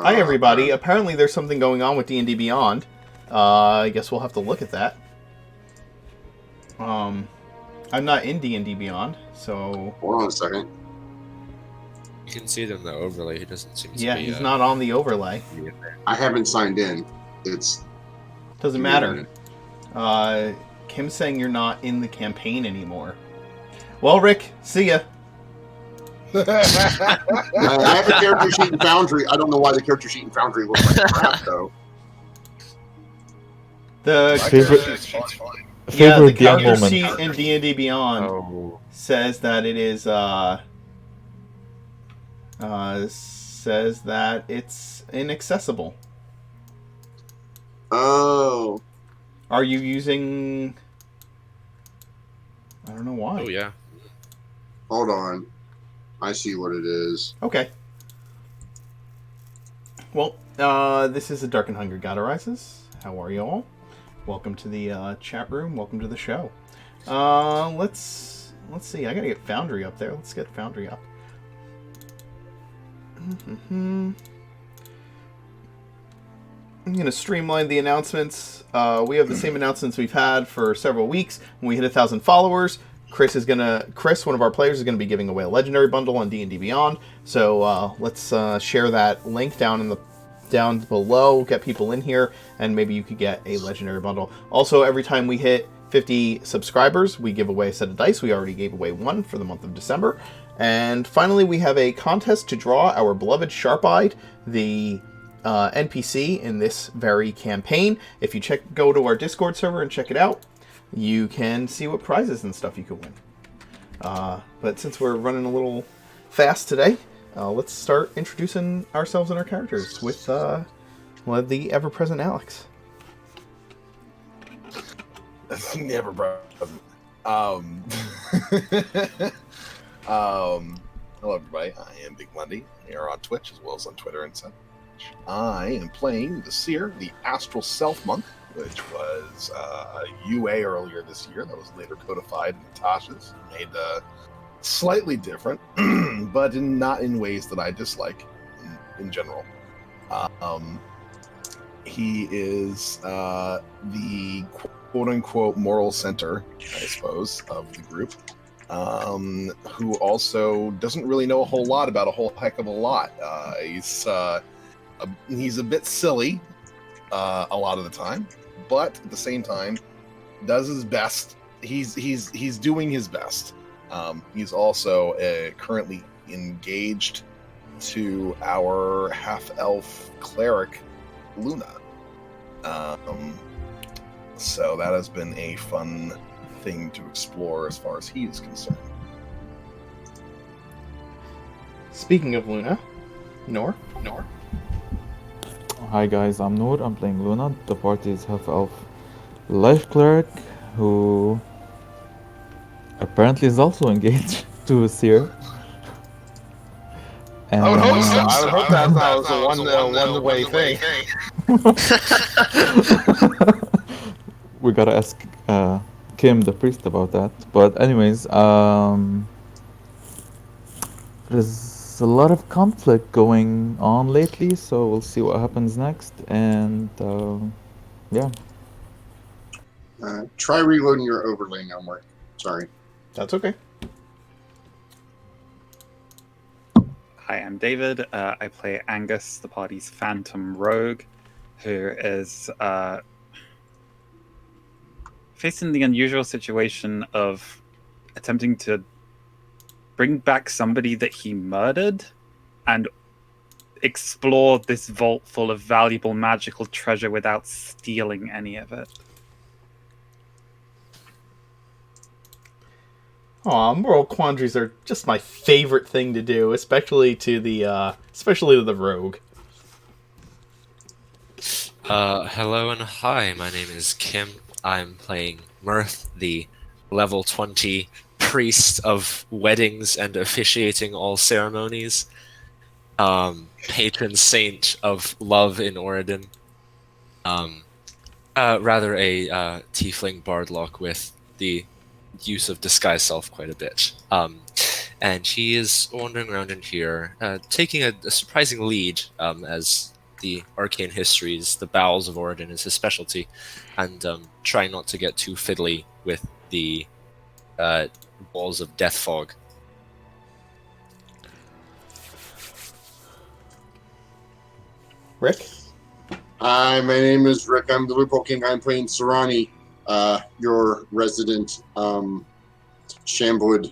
Hi, everybody. Apparently, there's something going on with D&D Beyond. I guess we'll have to look at that. I'm not in D&D Beyond, so... Hold on a second. You can see it in the overlay. He doesn't seem to Yeah, be... he's not on the overlay. I haven't signed in. It's... Doesn't matter. Kim's saying you're not in the campaign anymore. Well, Rick, see ya. I have a character sheet in Foundry. I don't know why the character sheet in Foundry looks like crap, though. The Favorite character moment. sheet in D&D Beyond says that it is says that it's inaccessible. Oh. Are you using? I don't know why. Oh yeah. Hold on. I see what it is. Okay. Well, this is a Dark and Hungry God Arises. How are you all? Welcome to the chat room. Welcome to the show. Let's see. I gotta get Foundry up there. Let's get Foundry up. I'm gonna streamline the announcements. We have the same announcements we've had for several weeks. When we hit 1,000 followers, Chris, one of our players, is gonna be giving away a legendary bundle on D&D Beyond. So let's share that link down below. Get people in here, and maybe you could get a legendary bundle. Also, every time we hit 50 subscribers, we give away a set of dice. We already gave away one for the month of December. And finally, we have a contest to draw our beloved Sharp-Eyed, the NPC in this very campaign. If you go to our Discord server and check it out, you can see what prizes and stuff you could win. But since we're running a little fast today, let's start introducing ourselves and our characters with the ever-present Alex. Never present. Hello everybody, I am Big Monday, here on Twitch as well as on Twitter and such. I am playing the Seer, the Astral Self Monk, which was a UA earlier this year that was later codified in Natasha's, made slightly different, but not in ways that I dislike in general. He is the quote-unquote moral center, I suppose, of the group. Who also doesn't really know a whole lot about a whole heck of a lot. He's a bit silly a lot of the time, but at the same time does his best. He's doing his best. He's also currently engaged to our half-elf cleric Luna. So that has been a fun thing to explore as far as he is concerned. Speaking of Luna, Nor. Hi guys, I'm Noor. I'm playing Luna. The party is half-elf life cleric who apparently is also engaged to a seer. And I would hope that's not a one-way thing. we gotta ask Kim, the priest, about that. But anyways, there's a lot of conflict going on lately, so we'll see what happens next. And yeah. Try reloading your overlay now, Mark. Sorry. That's okay. Hi, I'm David. I play Angus, the party's phantom rogue, who is facing the unusual situation of attempting to bring back somebody that he murdered and explore this vault full of valuable magical treasure without stealing any of it. Aw, moral quandaries are just my favorite thing to do, especially to the rogue. Hello and hi, my name is Kim. I'm playing Mirth, the level 20 priest of weddings and officiating all ceremonies. Patron saint of love in Oregon. Rather a tiefling bardlock with the use of disguise self quite a bit. and he is wandering around in here, taking a surprising lead, as the arcane histories, the bowels of Origin is his specialty, and trying not to get too fiddly with the walls of death fog. Rick? Hi, my name is Rick. I'm the Loophole King. I'm playing Sarani, your resident Shambwood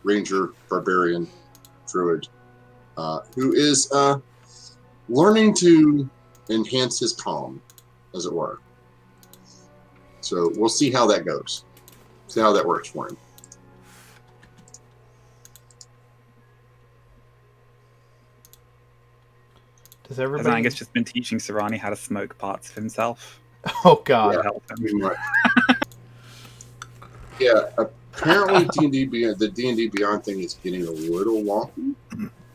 Ranger Barbarian Druid, who is learning to enhance his calm, as it were. So we'll see how that goes. See how that works for him. Does I everybody? think it's just been teaching Sarani how to smoke parts of himself. Oh God. To help him. Pretty much. Yeah, apparently the D&D Beyond thing is getting a little wonky.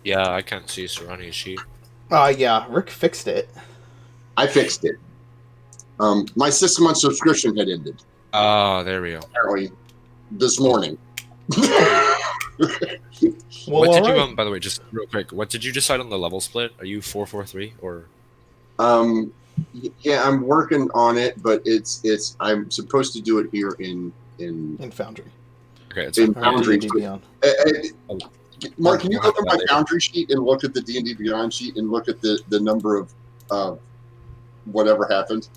Yeah, I can't see Sarani's sheet. Yeah, Rick fixed it. I fixed it. My 6-month subscription had ended, Oh, there we go. apparently, this morning. Well, What did you alright. by the way, just real quick, what did you decide on the level split? Are you 4-4-3 or? Yeah, I'm working on it, but it's I'm supposed to do it here in Foundry. Okay, it's in Or Foundry. D&D Beyond. Mark, can you We'll open have my that later. Foundry sheet and look at the D&D Beyond sheet and look at the number of whatever happened?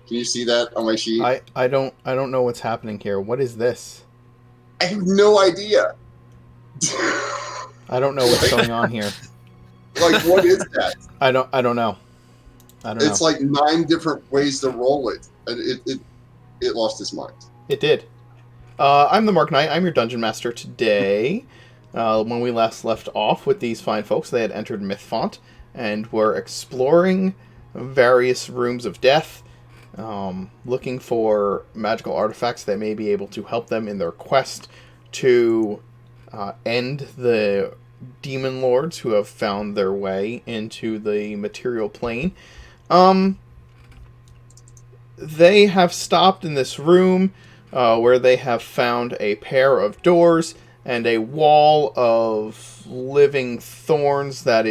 Can you see that on my sheet? I don't know what's happening here. What is this? I have no idea. I don't know what's going on here. Like, what is that? I don't know. It's like 9 different ways to roll it. And it lost its mind. It did. I'm the Mark Knight. I'm your Dungeon Master today. When we last left off with these fine folks, they had entered Mythfont and were exploring various rooms of death, looking for magical artifacts that may be able to help them in their quest to end the demon lords who have found their way into the material plane. They have stopped in this room where they have found a pair of doors and a wall of living thorns that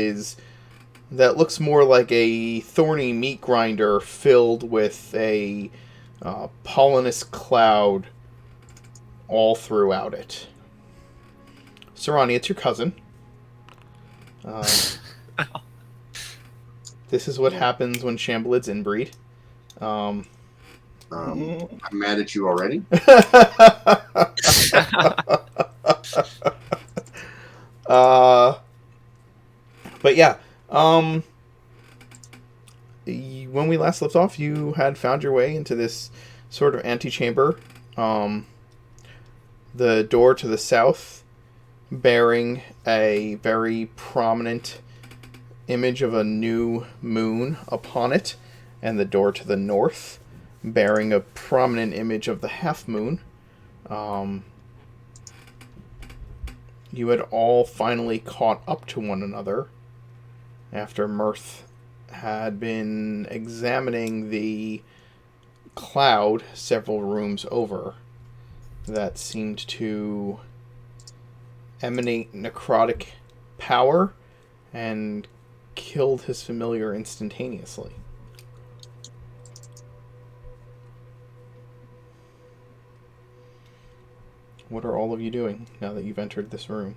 looks more like a thorny meat grinder filled with a pollenous cloud all throughout it. Sarani, it's your cousin. This is what happens when Shambolids inbreed. I'm mad at you already. But yeah, when we last left off, you had found your way into this sort of antechamber. The door to the south bearing a very prominent image of a new moon upon it, and the door to the north bearing a prominent image of the half moon. You had all finally caught up to one another after Mirth had been examining the cloud several rooms over that seemed to emanate necrotic power and killed his familiar instantaneously. What are all of you doing now that you've entered this room?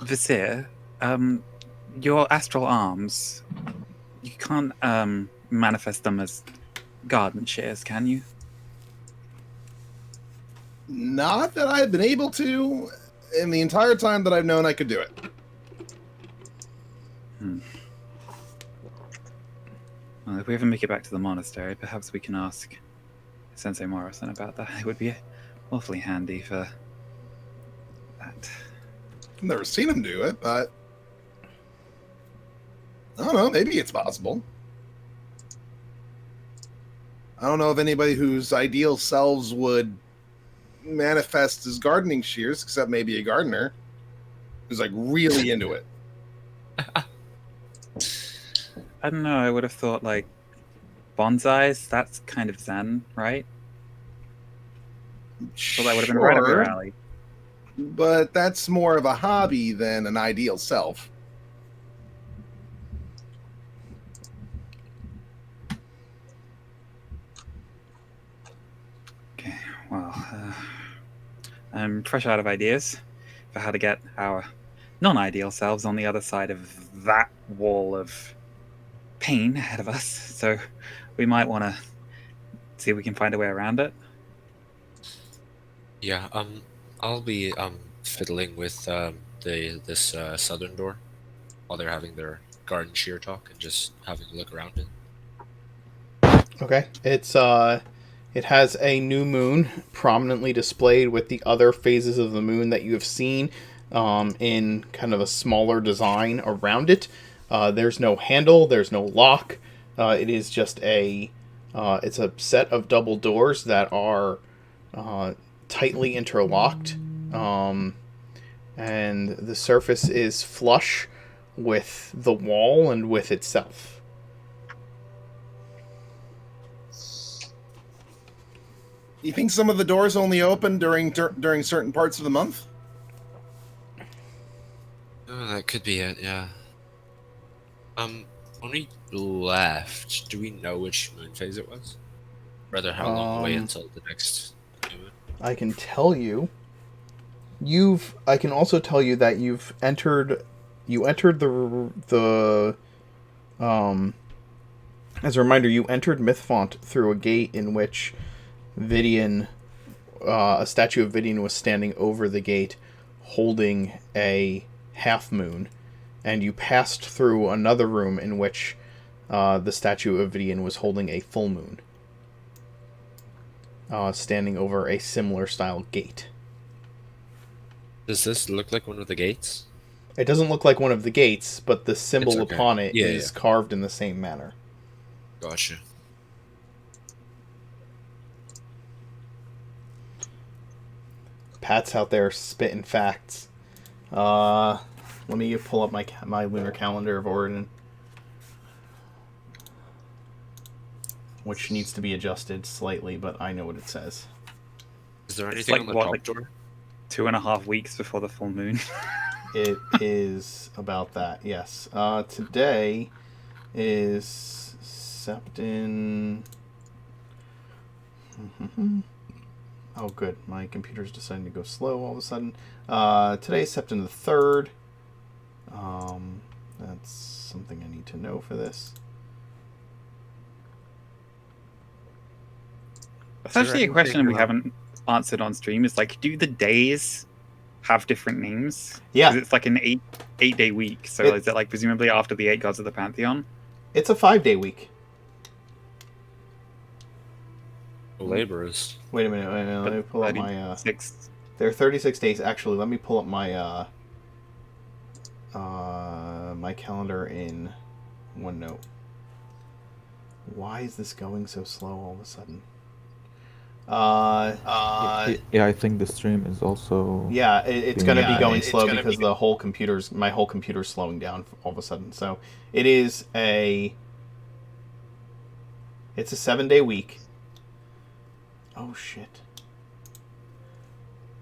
Vizier, your astral arms, you can't manifest them as garden shears, can you? Not that I've been able to in the entire time that I've known I could do it. Well, if we ever make it back to the monastery, perhaps we can ask Sensei Morrison about that. It would be awfully handy for that. I've never seen him do it, but I don't know. Maybe it's possible. I don't know of anybody whose ideal selves would manifest as gardening shears, except maybe a gardener who's like really into it. I don't know. I would have thought like bonsais, that's kind of zen, right? So that would have been right up your Sure, alley. but that's more of a hobby than an ideal self. Okay, well, I'm fresh out of ideas for how to get our non-ideal selves on the other side of that wall of pain ahead of us. So we might want to see if we can find a way around it. Yeah, I'll be fiddling with this southern door while they're having their garden shear talk and just having a look around it. Okay. It has a new moon prominently displayed with the other phases of the moon that you have seen in kind of a smaller design around it. There's no handle, there's no lock. It is just it's a set of double doors that are tightly interlocked. And the surface is flush with the wall and with itself. You think some of the doors only open during certain parts of the month? Oh, that could be it. Yeah. When we left, do we know which moon phase it was? Rather, how long away until the next new moon? I can tell you. I can also tell you that you've entered. You entered the. As a reminder, you entered Mythfont through a gate in which Vidian, a statue of Vidian was standing over the gate, holding a half moon, and you passed through another room in which the statue of Vidian was holding a full moon, standing over a similar style gate. Does this look like one of the gates? It doesn't look like one of the gates, but the symbol okay. upon it Yeah, is carved in the same manner. Gotcha. Pat's out there spitting facts. Let me pull up my lunar calendar of Origin, which needs to be adjusted slightly, but I know what it says. Is there It's anything like on the what, top like door? 2.5 weeks before the full moon. It is about that, yes. Today is Septin. Oh, good. My computer's deciding to go slow all of a sudden. Today's Septin the 3rd. That's something I need to know for this. That's actually a question we haven't answered on stream. Is like, do the days have different names? Yeah. Because it's like an 8-day week. So is it like presumably after the 8 gods of the Pantheon? It's a 5-day week. Laborers. Wait a minute. Let me pull up my... 6. There are 36 days. Actually, let me pull up my my calendar in OneNote. Why is this going so slow all of a sudden? Yeah, I think the stream is also. Yeah, it's going to be going slow because my whole computer's slowing down all of a sudden. So it's a 7-day week. Oh shit.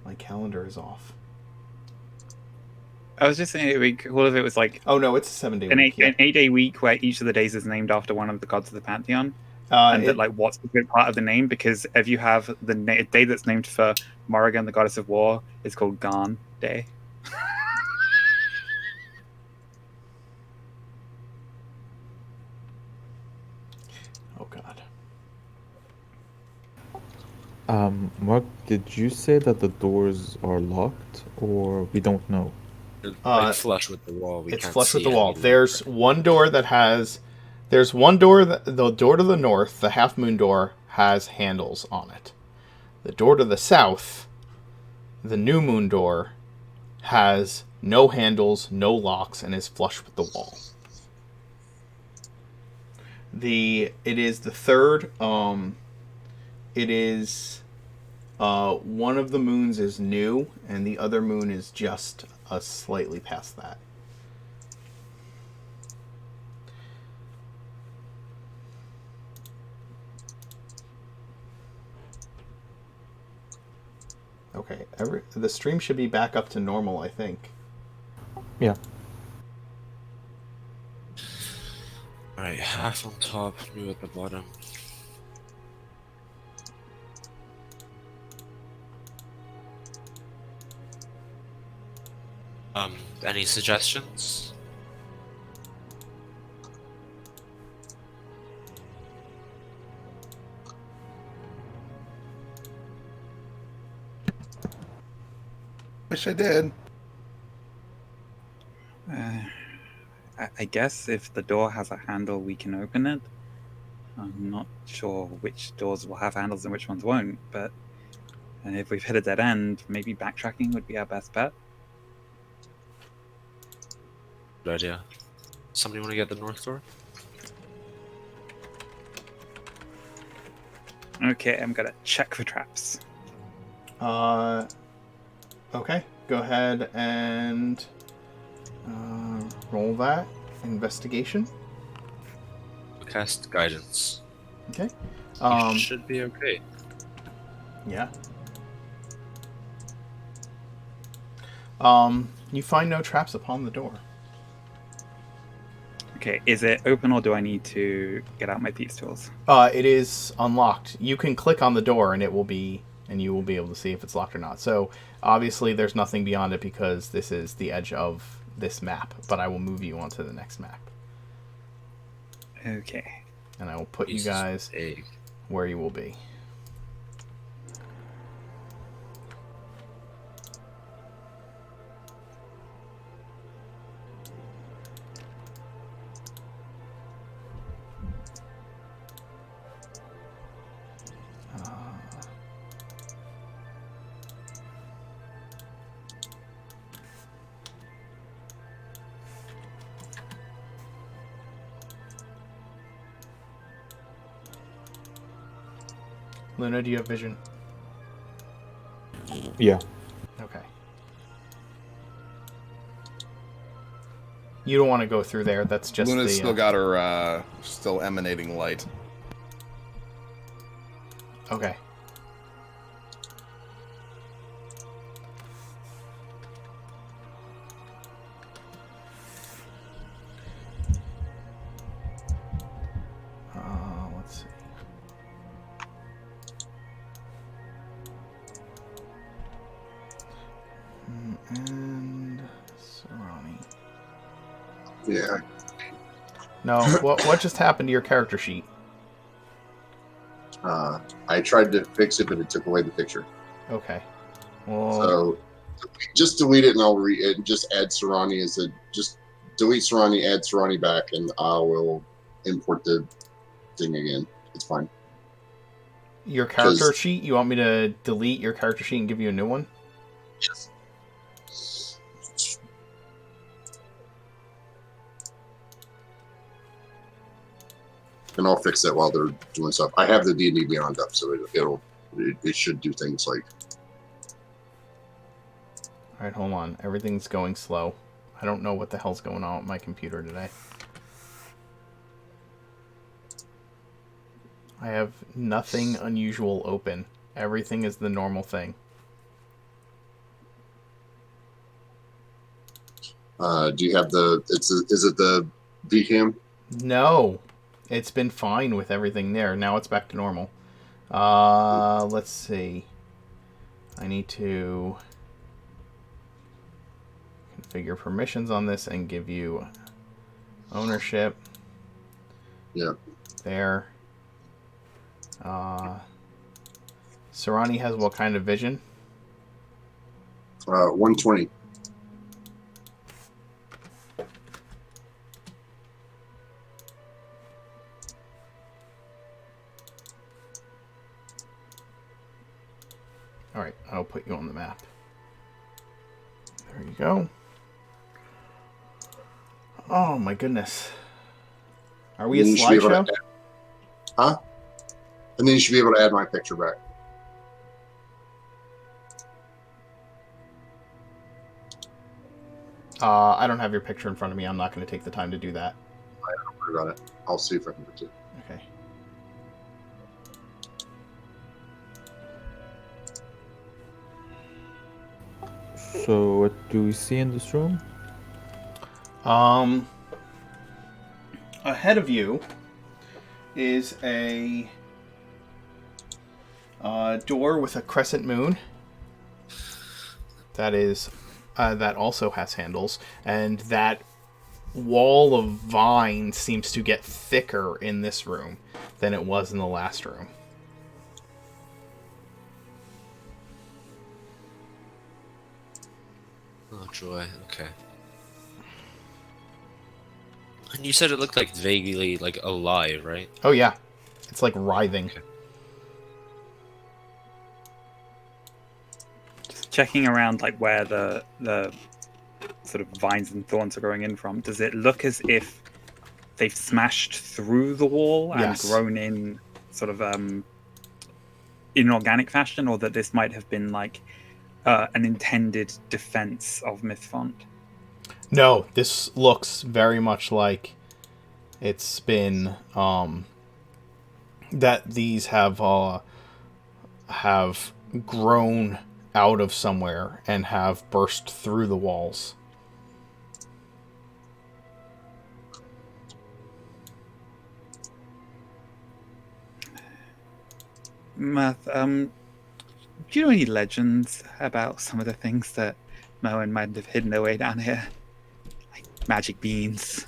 My calendar is off. I was just saying it'd be cool if it was like Oh no, it's a 7-day week. an 8-day week where each of the days is named after one of the gods of the Pantheon. And that, like, what's the good part of the name? Because if you have the day that's named for Morrigan, the goddess of war, it's called Garn Day. Oh god. Mark, did you say that the doors are locked, or we don't know? Like flush with the wall. It's flush with the wall. There's one door that has... There's one door, the door to the north, the half moon door, has handles on it. The door to the south, the new moon door, has no handles, no locks, and is flush with the wall. It is the third. It is one of the moons is new, and the other moon is just slightly past that. Okay, the stream should be back up to normal, I think. Yeah. Alright, half on top, new at the bottom. Any suggestions? Wish I did. I guess if the door has a handle, we can open it. I'm not sure which doors will have handles and which ones won't, but if we've hit a dead end, maybe backtracking would be our best bet. Good idea. Somebody want to get the north door? Okay, I'm gonna check for traps. Okay, go ahead and roll that investigation. Cast guidance. Okay. You should be okay. Yeah. You find no traps upon the door. Okay, is it open or do I need to get out my thieves' tools? It is unlocked. You can click on the door and you will be able to see if it's locked or not. So obviously there's nothing beyond it because this is the edge of this map, but I will move you onto the next map. Okay. And I will put you guys where you will be. Luna, do you have vision? Yeah. Okay. You don't want to go through there. That's just Luna's the... still got her, still emanating light. Okay. Let's see. And Sarani. Yeah. No, what just happened to your character sheet? I tried to fix it, but it took away the picture. Okay. Well, So just delete it, and I'll just add Sarani as a just delete Sarani, add Sarani back, and I will import the thing again. It's fine. your character sheet? You want me to delete your character sheet and give you a new one? Yes. And I'll fix that while they're doing stuff. I have the D&D Beyond up, so it should do things like. All right, hold on. Everything's going slow. I don't know what the hell's going on with my computer today. I have nothing unusual open. Everything is the normal thing. Do you have the? Is it the VCam? No, it's been fine with everything there. Now it's back to normal. Let's see. I need to configure permissions on this and give you ownership. Yeah. There. Sarani has what kind of vision? 120. All right, I'll put you on the map. There you go. Oh my goodness. Are we a slideshow? Huh? And then you should be able to add my picture back. I don't have your picture in front of me. I'm not going to take the time to do that. I don't worry about it. I'll see if I can do it. Okay. So what do we see in this room? Ahead of you is a door with a crescent moon. That also has handles, and that wall of vines seems to get thicker in this room than it was in the last room. Oh joy. Okay. And you said it looked like vaguely like alive, right? Oh yeah, it's like writhing. Okay. Just checking around, like where the sort of vines and thorns are growing in from. Does it look as if they've smashed through the wall and Yes. grown in sort of inorganic fashion, or that this might have been like an intended defense of Mythfont? No, this looks very much like it's been that these have grown out of somewhere and have burst through the walls. Math, do you know any legends about some of the things that Moen might have hidden away down here? Like magic beans.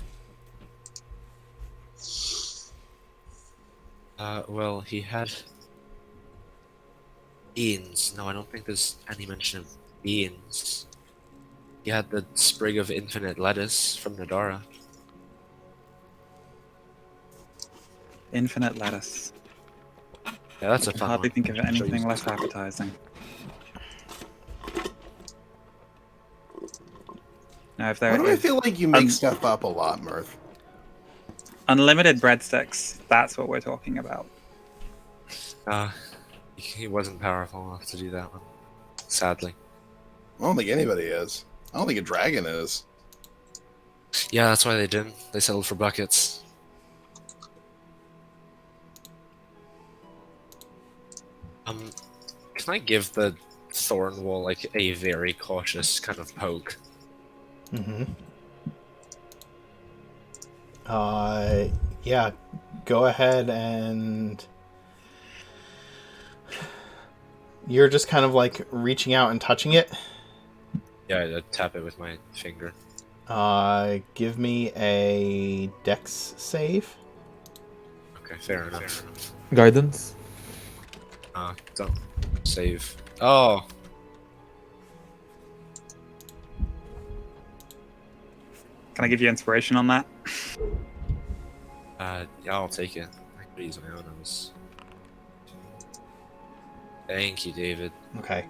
Well, he had beans. No, I don't think there's any mention of beans. He had the sprig of infinite lettuce from Nadara. Infinite lettuce. Yeah, that's a I can fun hardly one. think of Show you anything some less time. appetizing. Now, if Why there do I is feel like you make stuff up a lot, Mirth? unlimited breadsticks, that's what we're talking about. He wasn't powerful enough to do that one. Sadly. I don't think anybody is. I don't think a dragon is. Yeah, that's why they didn't. They settled for buckets. Can I give the thorn wall like a very cautious kind of poke? Mm-hmm. Yeah, go ahead and you're just kind of like reaching out and touching it. Yeah, I tap it with my finger. Give me a dex save. Okay, fair enough. Guidance. Don't save. Oh, Can I give you inspiration on that? yeah, I'll take it. I could use my own nose. Thank you, David. Okay.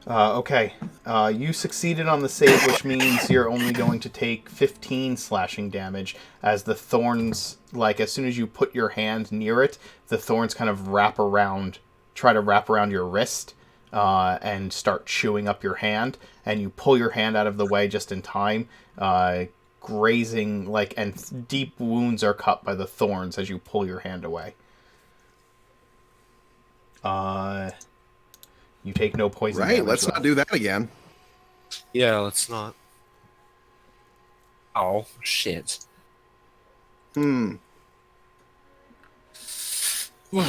Okay. You succeeded on the save, which means you're only going to take 15 slashing damage as the thorns, like, as soon as you put your hand near it, the thorns kind of try to wrap around your wrist and start chewing up your hand, and you pull your hand out of the way just in time, grazing, like, and deep wounds are cut by the thorns as you pull your hand away. You take no poison Right, damage, let's though. not do that again. Yeah, let's not. Oh, shit. Hmm. Can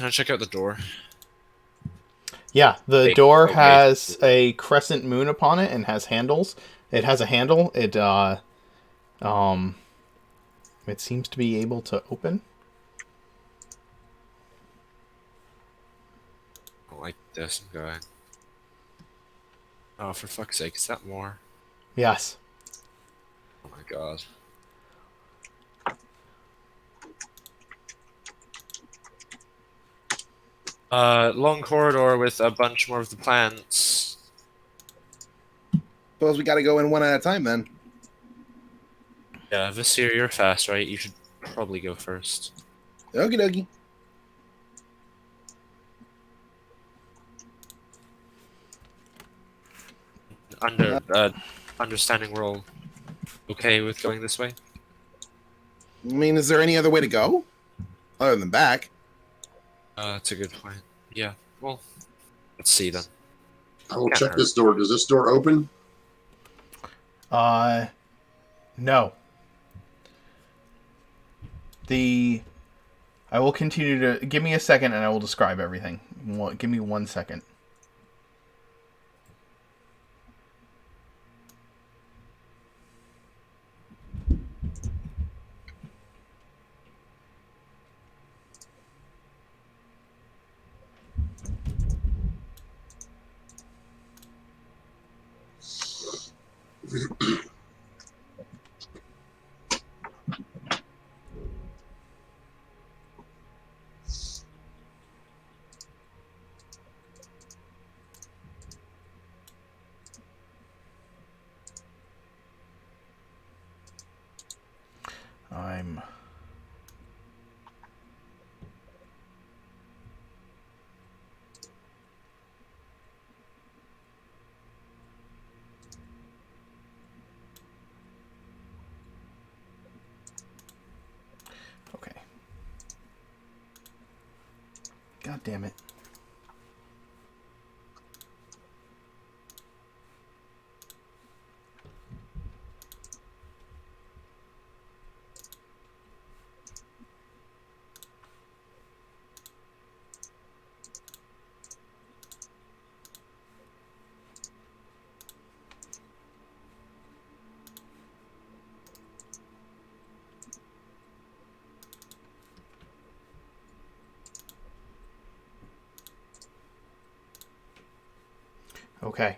I check out the door? Yeah, the Big door okay. has a crescent moon upon it and has handles. It has a handle. It seems to be able to open. I don't like this guy. Oh, for fuck's sake, is that more? Yes. Oh my god. Long corridor with a bunch more of the plants. Suppose we gotta go in one at a time then. Yeah, Visir, you're fast, right? You should probably go first. Okie dokie. understanding we're all okay with going this way? I mean, is there any other way to go other than back? That's a good point. Yeah. Well, let's see then. I will Can't check hurt. this door. Does this door open? No. I will continue to... Give me a second and I will describe everything. Give me 1 second. I'm... Okay. God damn it. Okay.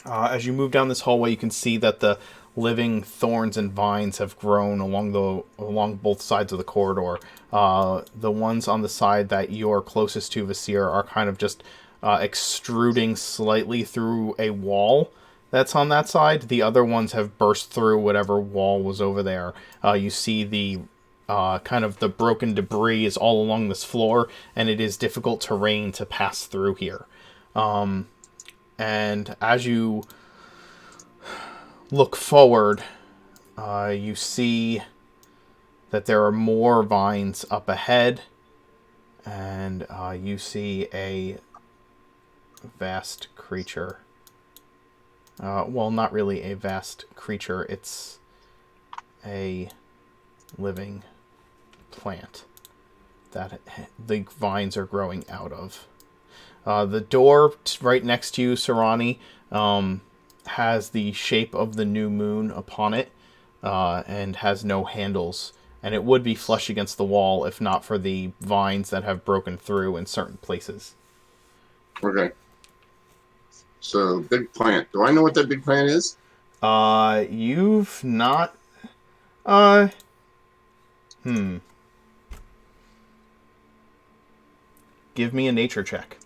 As you move down this hallway, you can see that the living thorns and vines have grown along both sides of the corridor. The ones on the side that you're closest to, Vasir, are kind of just extruding slightly through a wall that's on that side. The other ones have burst through whatever wall was over there. You see the kind of the broken debris is all along this floor, and it is difficult terrain to pass through here. And as you look forward, you see that there are more vines up ahead, and you see a vast creature. Well, not really a vast creature. It's a living plant that the vines are growing out of. The door right next to you, Sarani, has the shape of the new moon upon it, and has no handles. And it would be flush against the wall if not for the vines that have broken through in certain places. Okay. So, big plant. Do I know what that big plant is? You've not... Give me a nature check.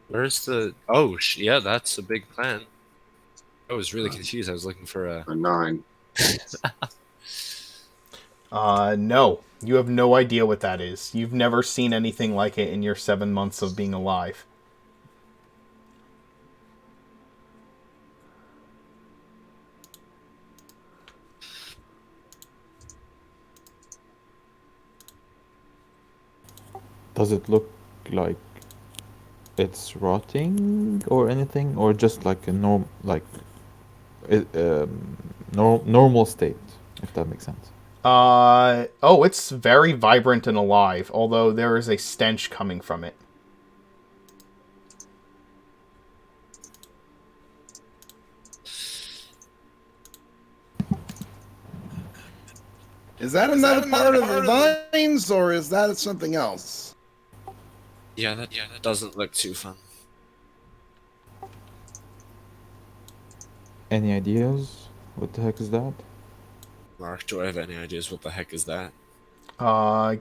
Where's the... Oh, yeah, that's a big plant. I was really confused. I was looking for a... A 9. No. You have no idea what that is. You've never seen anything like it in your 7 months of being alive. Does it look like it's rotting or anything, or just like a normal state, if that makes sense? It's very vibrant and alive, although there is a stench coming from it. Is that another part of the vines, or is that something else? Yeah, that doesn't look too fun. Any ideas? What the heck is that? Mark, do I have any ideas what the heck is that?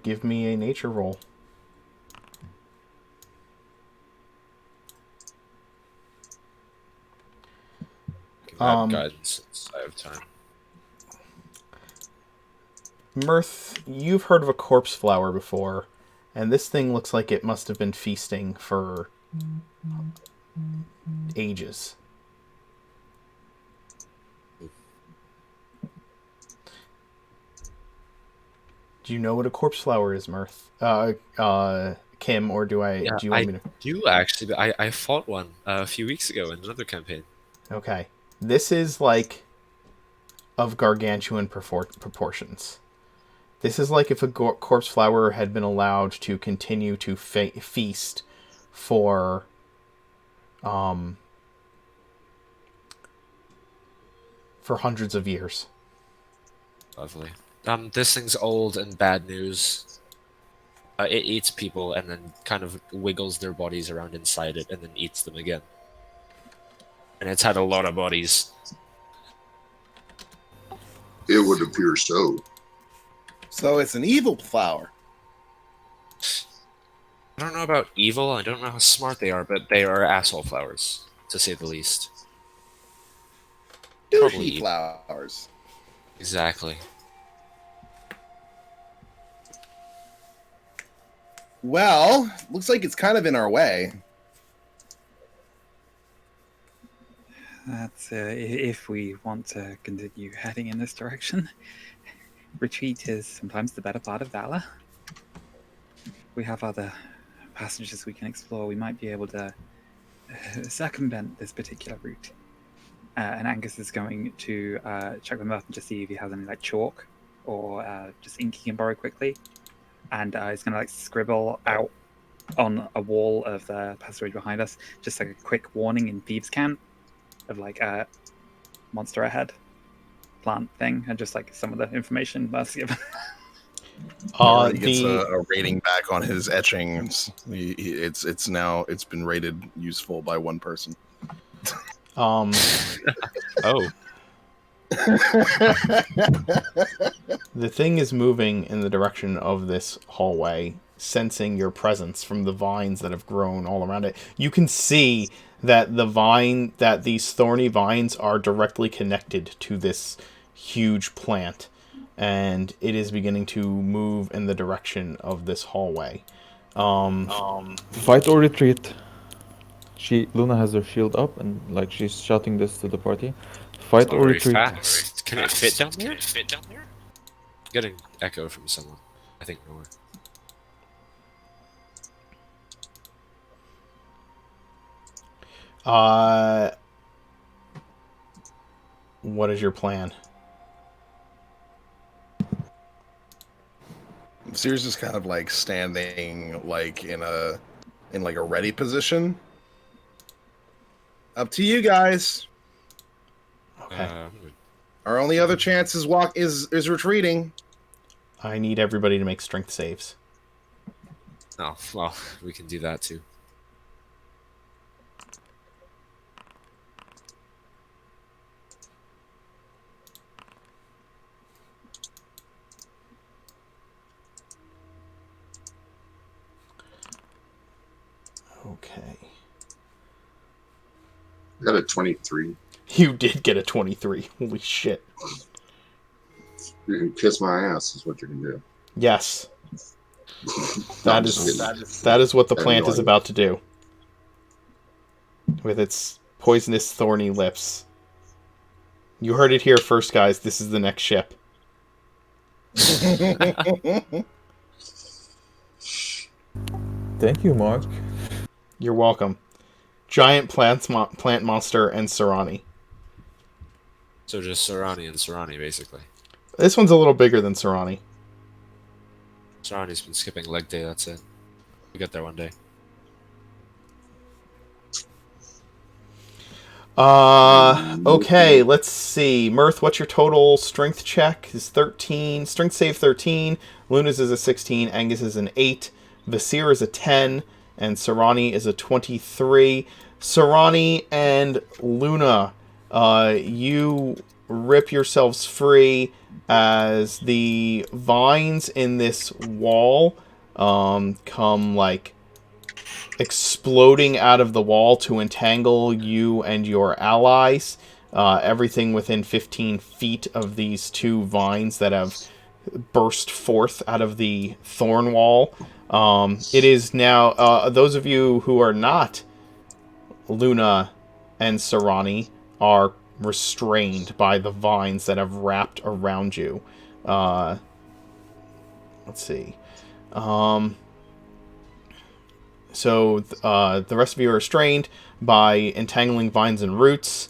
Give me a nature roll. Give that guidance since I have time. Mirth, you've heard of a corpse flower before, and this thing looks like it must have been feasting for ages. Do you know what a corpse flower is, Mirth? Kim, or do I? Yeah, Do you want I me to? do actually. But I fought one a few weeks ago in another campaign. Okay, this is like of gargantuan proportions. This is like if a corpse flower had been allowed to continue to feast for, for hundreds of years. Lovely. This thing's old and bad news. It eats people and then kind of wiggles their bodies around inside it and then eats them again. And it's had a lot of bodies. It would appear so. So it's an evil flower. I don't know about evil, I don't know how smart they are, but they are asshole flowers, to say the least. Probably Douchey flowers. Exactly. Well, looks like it's kind of in our way. That's if we want to continue heading in this direction. Retreat is sometimes the better part of valor. We have other passages we can explore. We might be able to circumvent this particular route. And Angus is going to check with Merton to see if he has any like chalk or just ink he can borrow quickly. And he's going to like scribble out on a wall of the passageway behind us, just like a quick warning in thieves' cant of like a monster ahead, plant thing, and just like some of the information that's given. He gets a rating back on his etchings. It's been rated useful by one person. Oh. The thing is moving in the direction of this hallway, sensing your presence from the vines that have grown all around it. You can see that these thorny vines are directly connected to this huge plant, and it is beginning to move in the direction of this hallway. Fight or retreat? Luna has her shield up and like she's shouting this to the party. Fight or Very retreat? fast. Can it fit down there? Getting echo from someone. I think nowhere. What is your plan? Sears is kind of like standing like in a ready position. Up to you guys. Okay. Our only other chance is retreating. I need everybody to make strength saves. Oh, well, we can do that too. Okay. I got a 23. You did get a 23. Holy shit. You can kiss my ass is what you can do. Yes. No, I'm That just is kidding. that is what the I plant is realize. about to do. With its poisonous, thorny lips. You heard it here first, guys. This is the next ship. Thank you, Mark. You're welcome. Giant plant monster and Sarani. So just Sarani and Sarani, basically. This one's a little bigger than Sarani. Sarani's been skipping leg day, that's it. We'll get there one day. Okay, let's see. Mirth, what's your total strength check? Is 13. Strength save 13. Luna's is a 16. Angus is an 8. Vasir is a 10. And Sarani is a 23. Sarani and Luna, you rip yourselves free as the vines in this wall come like exploding out of the wall to entangle you and your allies. Everything within 15 feet of these two vines that have burst forth out of the thorn wall. It is now, those of you who are not Luna and Sarani are restrained by the vines that have wrapped around you. Let's see. So the rest of you are restrained by entangling vines and roots,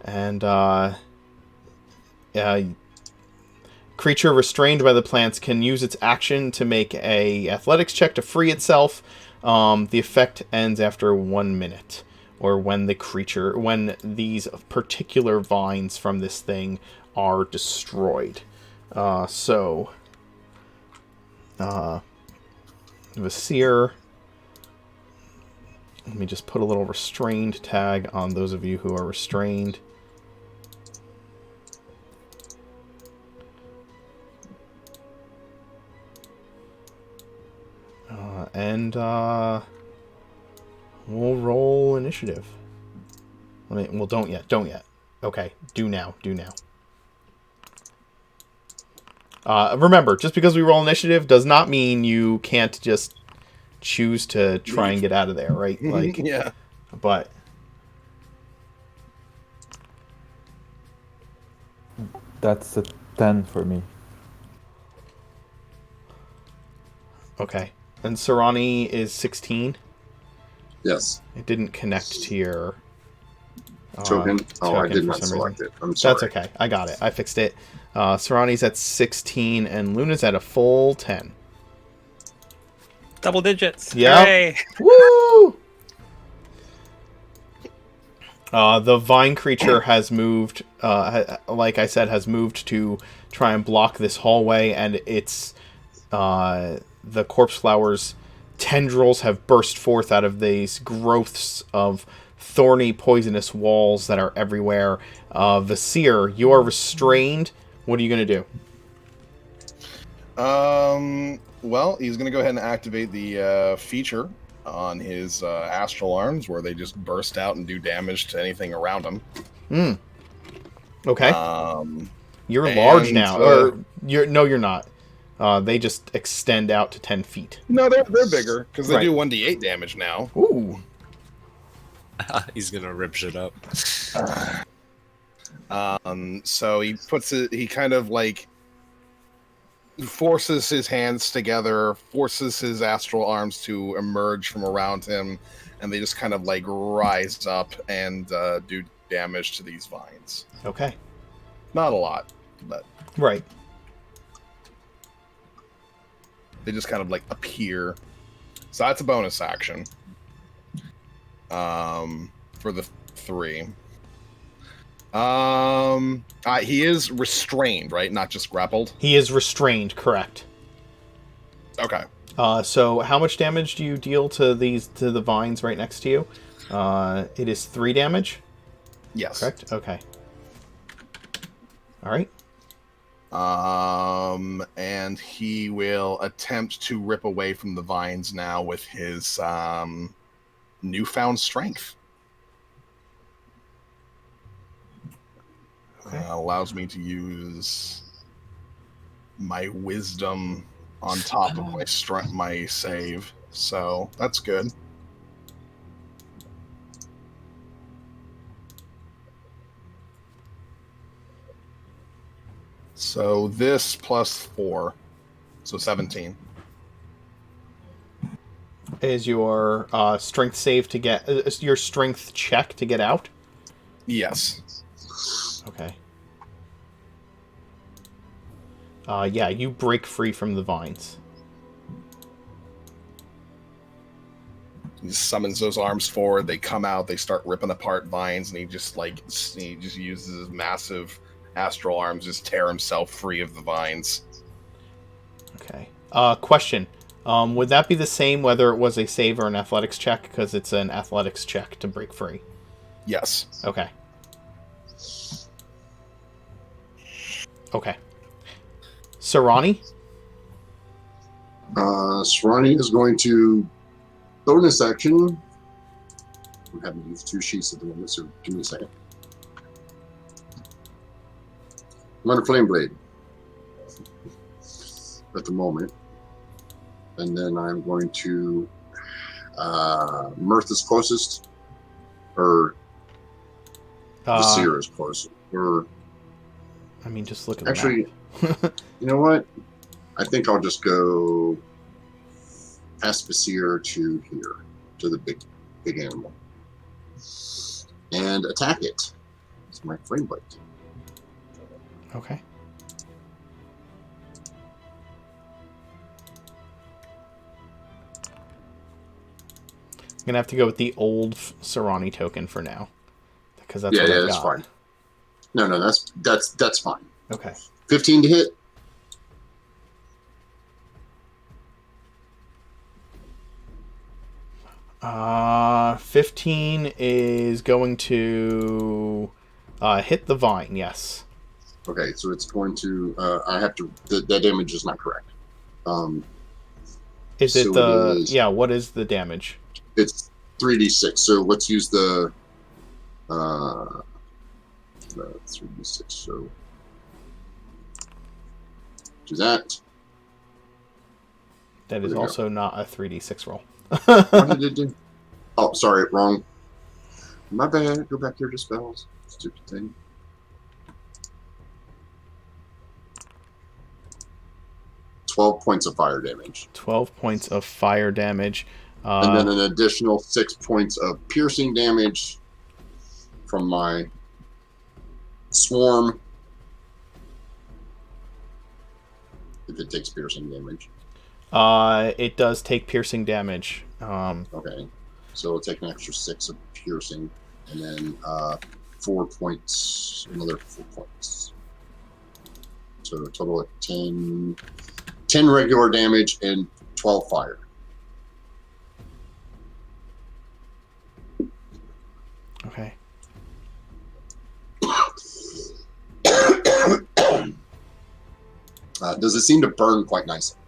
and creature restrained by the plants can use its action to make a athletics check to free itself. The effect ends after 1 minute, or when these particular vines from this thing are destroyed. Vasir. Let me just put a little restrained tag on those of you who are restrained. And we'll roll initiative. Well, don't yet. Okay, do now. Remember, just because we roll initiative does not mean you can't just choose to try and get out of there, right? Like, Yeah. But That's a 10 for me. okay. And Sarani is 16. Yes. It didn't connect to your Token. Oh, I token did for not some select reason. it. I'm sorry. That's okay. I got it. I fixed it. Sarani's at 16 and Luna's at a full 10. Double digits. Yeah. Hooray! Woo! The vine creature has moved, like I said, has moved to try and block this hallway, and it's the corpse flowers tendrils have burst forth out of these growths of thorny, poisonous walls that are everywhere. Vasir, you are restrained. What are you going to do? Well, he's going to go ahead and activate the feature on his astral arms, where they just burst out and do damage to anything around him. Okay. You're large now, or you're not. They just extend out to 10 feet. No, they're bigger because they Right. do 1d8 damage now. Ooh. He's gonna rip shit up. So he puts it. He kind of like forces his hands together, forces his astral arms to emerge from around him, and they just kind of like rise up and do damage to these vines. Okay. Not a lot, but Right. they just kind of like appear. So that's a bonus action. For the 3. He is restrained, right? Not just grappled. He is restrained, correct. Okay. So how much damage do you deal to the vines right next to you? It is 3 damage, Yes. correct? Okay. All right. And he will attempt to rip away from the vines now with his newfound strength. Okay. Allows me to use my wisdom on top of my strength, my save. So that's good. So this plus 4, so 17. Is your strength save to get your strength check to get out? Yes. Okay. Yeah, you break free from the vines. He summons those arms forward. They come out. They start ripping apart vines, and he just uses his massive astral arms, just tear himself free of the vines. Okay. Question. Would that be the same whether it was a save or an athletics check? Because it's an athletics check to break free. Yes. Okay. Okay. Sarani? Sarani is going to bonus action. I'm having these 2 sheets at the moment, so give me a second. I'm on a flame blade at the moment. And then I'm going to Mirth is closest. Or the Uh, seer is closer. Or I mean, just look at actually, the map. you know what? I think I'll just go past the seer to here, to the big animal, and attack it. It's my flame blade. Okay. I'm gonna have to go with the old Sarani token for now, because that's Yeah, what yeah, I've that's got. fine. No, that's fine. Okay. 15 to hit. Uh, 15 is going to hit the vine. Yes. Okay, so it's going to. I have to. That damage is not correct. Is it So the? it is. Yeah. What is the damage? It's 3d6. So let's use the 3d6. So do that. That There is we go. also not a 3d6 roll. What did it do? Oh, sorry, wrong. My bad. Go back here to spells. Stupid thing. $12 points of fire damage. 12 points of fire damage. And then an additional 6 points of piercing damage from my swarm. If it takes piercing damage. It does take piercing damage. Okay. So it'll take an extra 6 of piercing. And then 4 points. Another 4 points. So a total of 10 regular damage and 12 fire. Okay. Does it seem to burn quite nicely?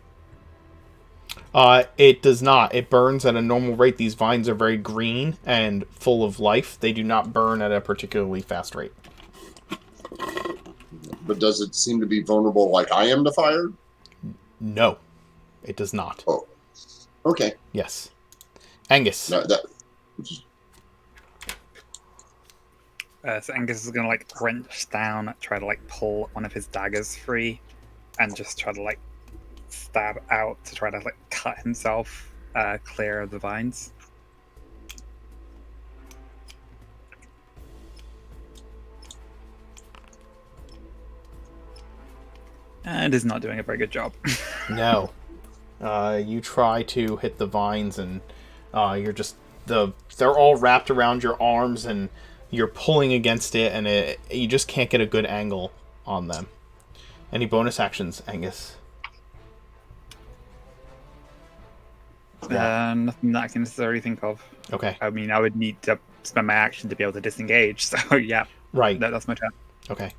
It does not. It burns at a normal rate. These vines are very green and full of life. They do not burn at a particularly fast rate. But does it seem to be vulnerable like I am to fire? No, it does not. Oh, okay. Yes. Angus. No, So Angus is gonna like wrench down, try to like pull one of his daggers free, and just try to like stab out to try to like cut himself clear of the vines. And is not doing a very good job. No. You try to hit the vines, and you're just they're all wrapped around your arms, and you're pulling against it, and you just can't get a good angle on them. Any bonus actions, Angus? Nothing that I can necessarily think of. Okay. I mean, I would need to spend my action to be able to disengage. So yeah, Right. that's my turn. Okay.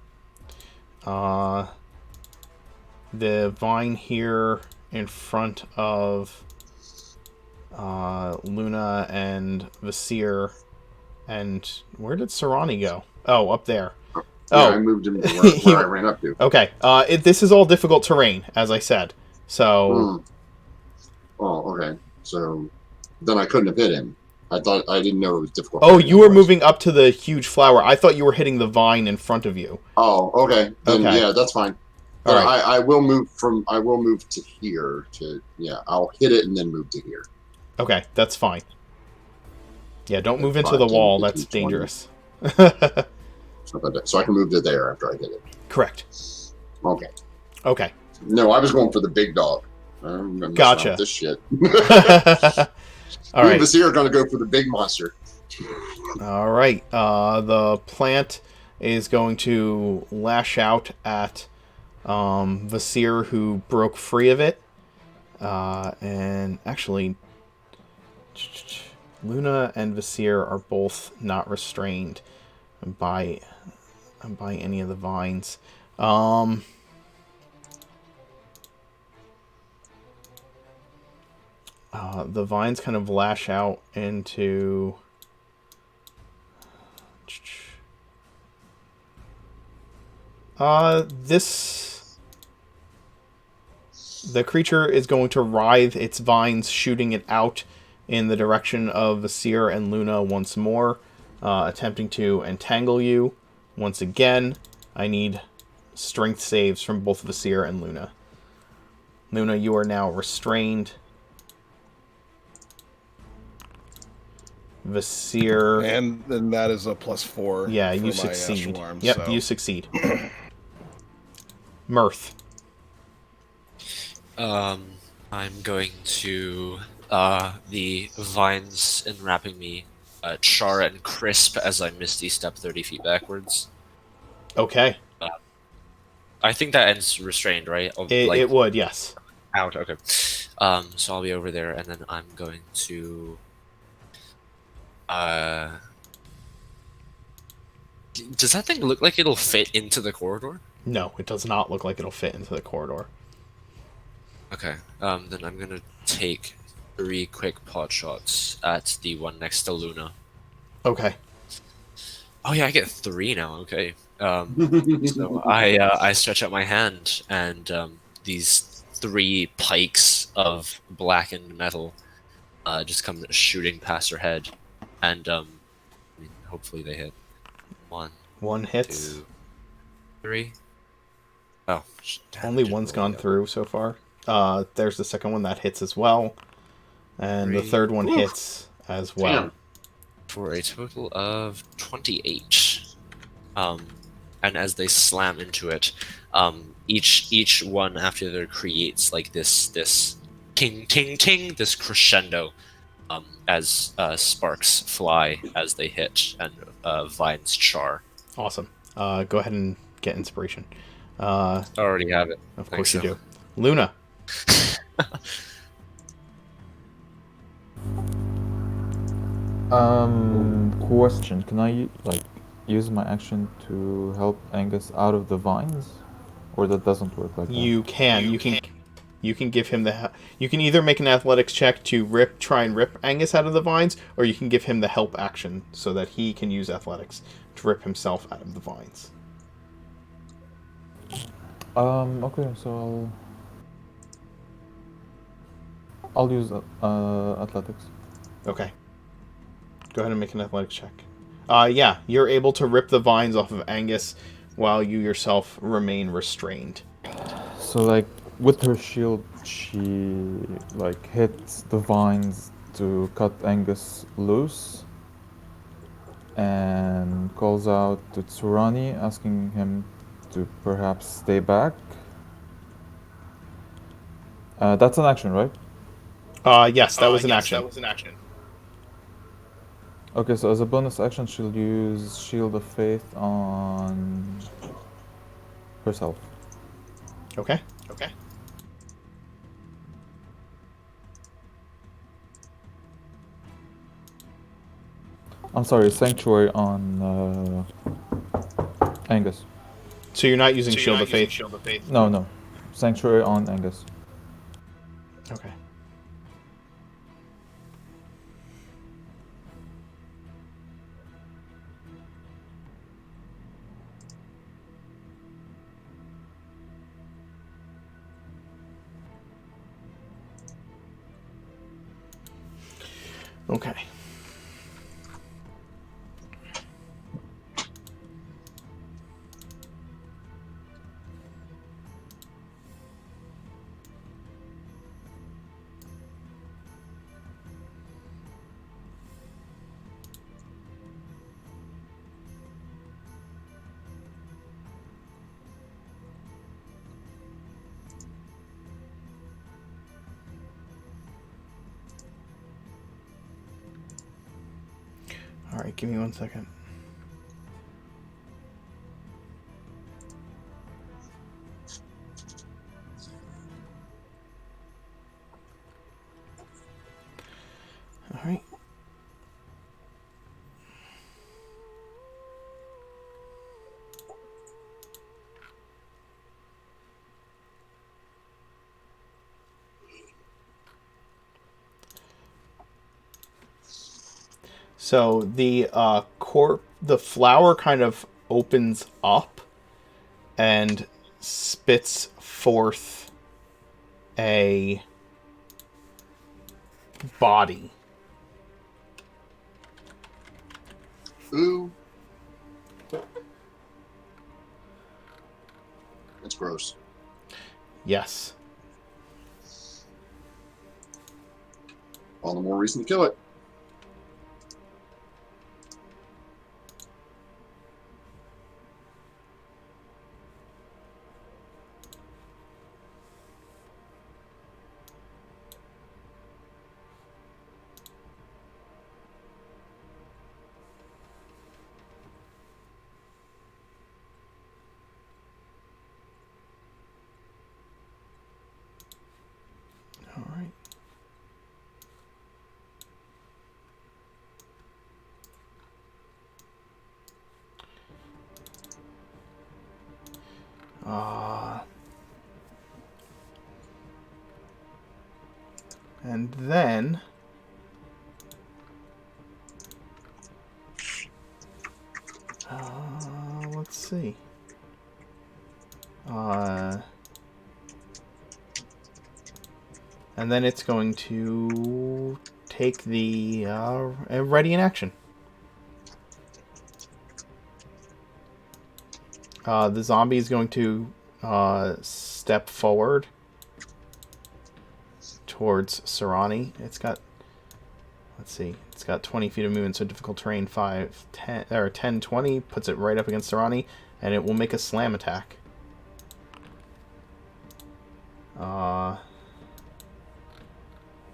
The vine here in front of Luna and Vasir. And where did Sarani go? Oh, up there. yeah, I moved him to where I ran up to. Okay. This is all difficult terrain, as I said. So. Oh, okay. So then I couldn't have hit him. I didn't know it was difficult. Oh, you were moving up to the huge flower. I thought you were hitting the vine in front of you. Oh, okay. Then Okay. yeah, that's fine. All But right. I will move to here I'll hit it and then move to here. Okay, that's fine. Yeah, don't move into 5, the 10, wall. 15, That's 20. dangerous. So I can move to there after I hit it. Correct. Okay. Okay. No, I was going for the big dog. I'm messing Gotcha. around with this shit. All Me right. and Vasir are going to go for the big monster. All right. The plant is going to lash out at Vasir, who broke free of it. And actually, Luna and Vasir are both not restrained by any of the vines. The vines kind of lash out into... The creature is going to writhe its vines, shooting it out in the direction of Vasir and Luna once more. attempting to entangle you. Once again, I need strength saves from both Vasir and Luna. Luna, you are now restrained. Vasir... And then that is a +4 Yeah, for you my succeed. astral arm. Yep, so. you succeed. Mirth. I'm going to the vines enwrapping me char and crisp as I misty step 30 feet backwards. Okay. I think that ends restrained, right? It would, yes. Out. Okay. So I'll be over there, and then I'm going to. Does that thing look like it'll fit into the corridor? No, it does not look like it'll fit into the corridor. Okay. Then I'm gonna take 3 quick pot shots at the one next to Luna. Okay. Oh yeah, I get 3 now. Okay. So I stretch out my hand, and these 3 pikes of blackened metal just come shooting past her head, and I mean, hopefully they hit. 1, One hits. 2, 3. Oh, damn, Only didn't one's roll gone yet. through so far. There's the second one that hits as well. And the 3. third one Oof. hits as well. Damn. For a total of 28. And as they slam into it, each one after the other creates like this ting ting ting, this crescendo, as sparks fly as they hit and vines char. Awesome. Go ahead and get inspiration. I already have it. Of Thanks, course you Sam. do. Luna. Question: can I use my action to help Angus out of the vines, or that doesn't work like that? You can. You can give him the... You can either make an athletics check to try and rip Angus out of the vines, or you can give him the help action so that he can use athletics to rip himself out of the vines. Okay, so I'll use athletics. Okay. Go ahead and make an athletics check. Yeah, you're able to rip the vines off of Angus while you yourself remain restrained. So with her shield, she hits the vines to cut Angus loose, and calls out to Tsurani, asking him to perhaps stay back. That's an action, right? Yes, that was an action. Okay, so as a bonus action, she'll use Shield of Faith on herself. Okay. I'm sorry, Sanctuary on Angus. So you're not using Shield of Faith? No. Sanctuary on Angus. Okay. Okay. All right, give me 1 second. All right. So the the flower kind of opens up and spits forth a body. Ooh. It's gross. Yes. All the more reason to kill it. All right. And then let's see. And then it's going to take the ready in action. The zombie is going to step forward towards Sarani. It's got, let's see, it's got 20 feet of movement, so difficult terrain 5, 10, or 10, 20, puts it right up against Sarani, and it will make a slam attack.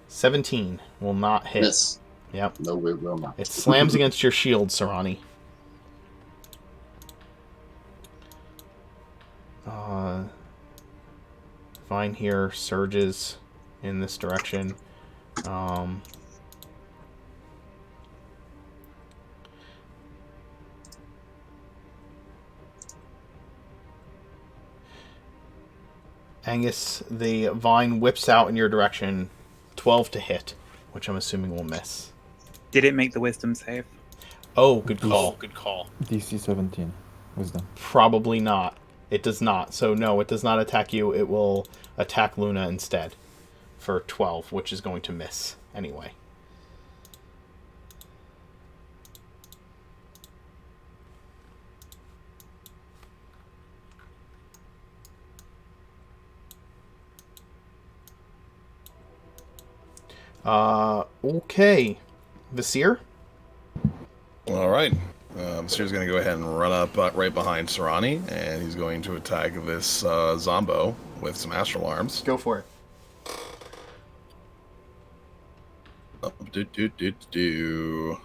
17 will not hit. Miss. Yep. No, it will not. It slams against your shield, Sarani. Vine here surges in this direction. Angus, the vine whips out in your direction. 12 to hit, which I'm assuming will miss. Did it make the wisdom save? Oh, good call. Good call. DC 17. Wisdom. Probably not. It does not. So no, it does not attack you. It will attack Luna instead for 12, which is going to miss anyway. Okay. Visir? All right. Visir's going to go ahead and run up right behind Sarani, and he's going to attack this Zombo with some Astral Arms. Go for it. Do.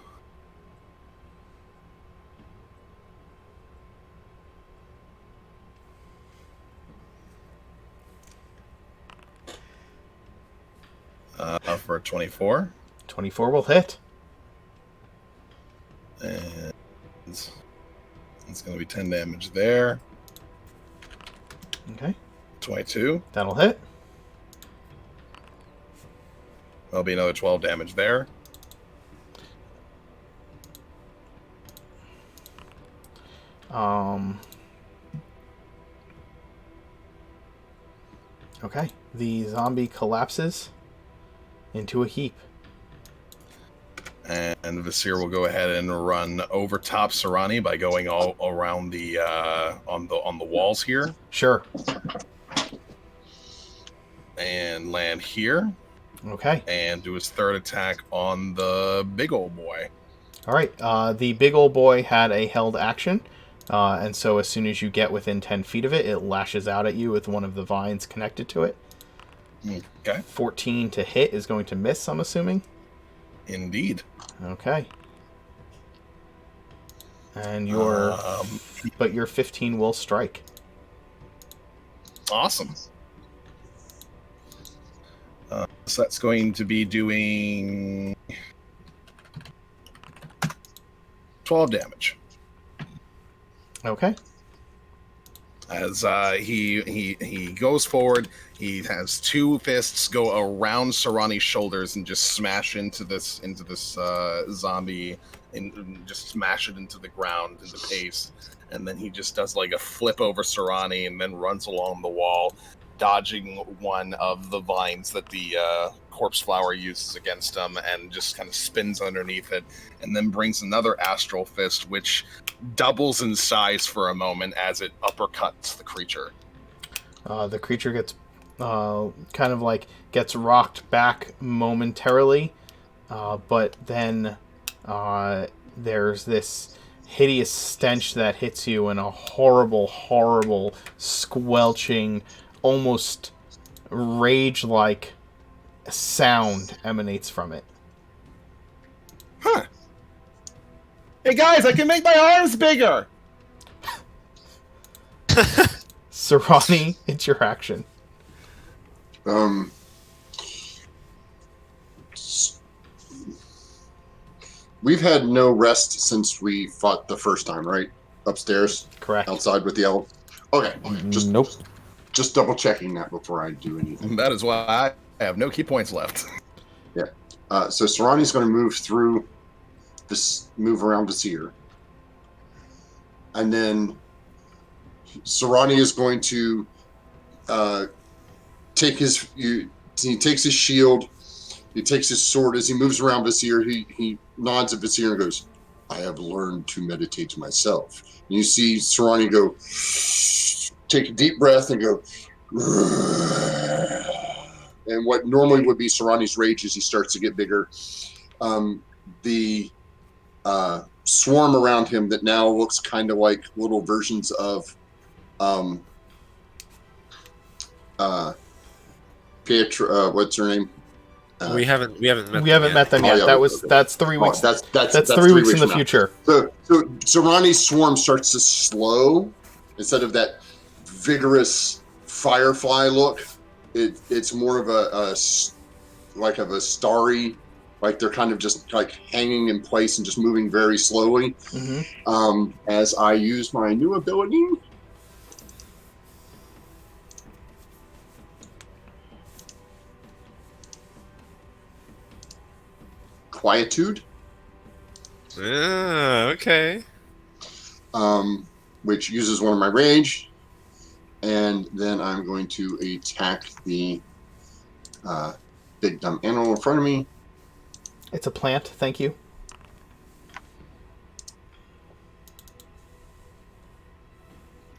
For a 24. 24 will hit. And it's going to be 10 damage there. Okay. 22. That'll hit. That'll be another 12 damage there. Okay. The zombie collapses into a heap. And Visir will go ahead and run over top Sarani by going all around the on the walls here. Sure. And land here. Okay. And do his third attack on the big old boy. All right. The big old boy had a held action. And so as soon as you get within 10 feet of it, it lashes out at you with one of the vines connected to it. Okay. 14 to hit is going to miss, I'm assuming. Indeed. Okay. And but your 15 will strike. Awesome. So that's going to be doing 12 damage. Okay. As he goes forward, he has two fists go around Sarani's shoulders and just smash into this zombie and just smash it into the ground, into paste. And then he just does like a flip over Sarani and then runs along the wall, dodging one of the vines that the corpse flower uses against him and just kind of spins underneath it, and then brings another astral fist, which doubles in size for a moment as it uppercuts the creature. The creature gets kind of like gets rocked back momentarily, but then there's this hideous stench that hits you, and a horrible, horrible, squelching, almost rage-like sound emanates from it. Huh. Hey guys, I can make my arms bigger! Serani, it's your action. We've had no rest since we fought the first time, right? Upstairs? Correct. Outside with the elf? Okay. Nope. Just double checking that before I do anything. That is why I have no key points left. Yeah. So Serani's going to move around Vizier. And then Serani is going to he takes his shield, he takes his sword. As he moves around Vizier, he nods at Vizier and goes, I have learned to meditate myself. And you see Serani go, take a deep breath and go, and what normally would be Serani's rage as he starts to get bigger. The swarm around him that now looks kind of like little versions of Pietra, what's her name? We haven't met met them yet. Oh, yeah. That's 3 weeks. That's 3 weeks in the from now. future. So Serani's swarm starts to slow. Instead of that vigorous firefly look, it's more of a starry, like they're kind of just like hanging in place and just moving very slowly. Mm-hmm. As I use my new ability. Quietude. Okay. Which uses one of my rage, and then I'm going to attack the big dumb animal in front of me. It's a plant, thank you.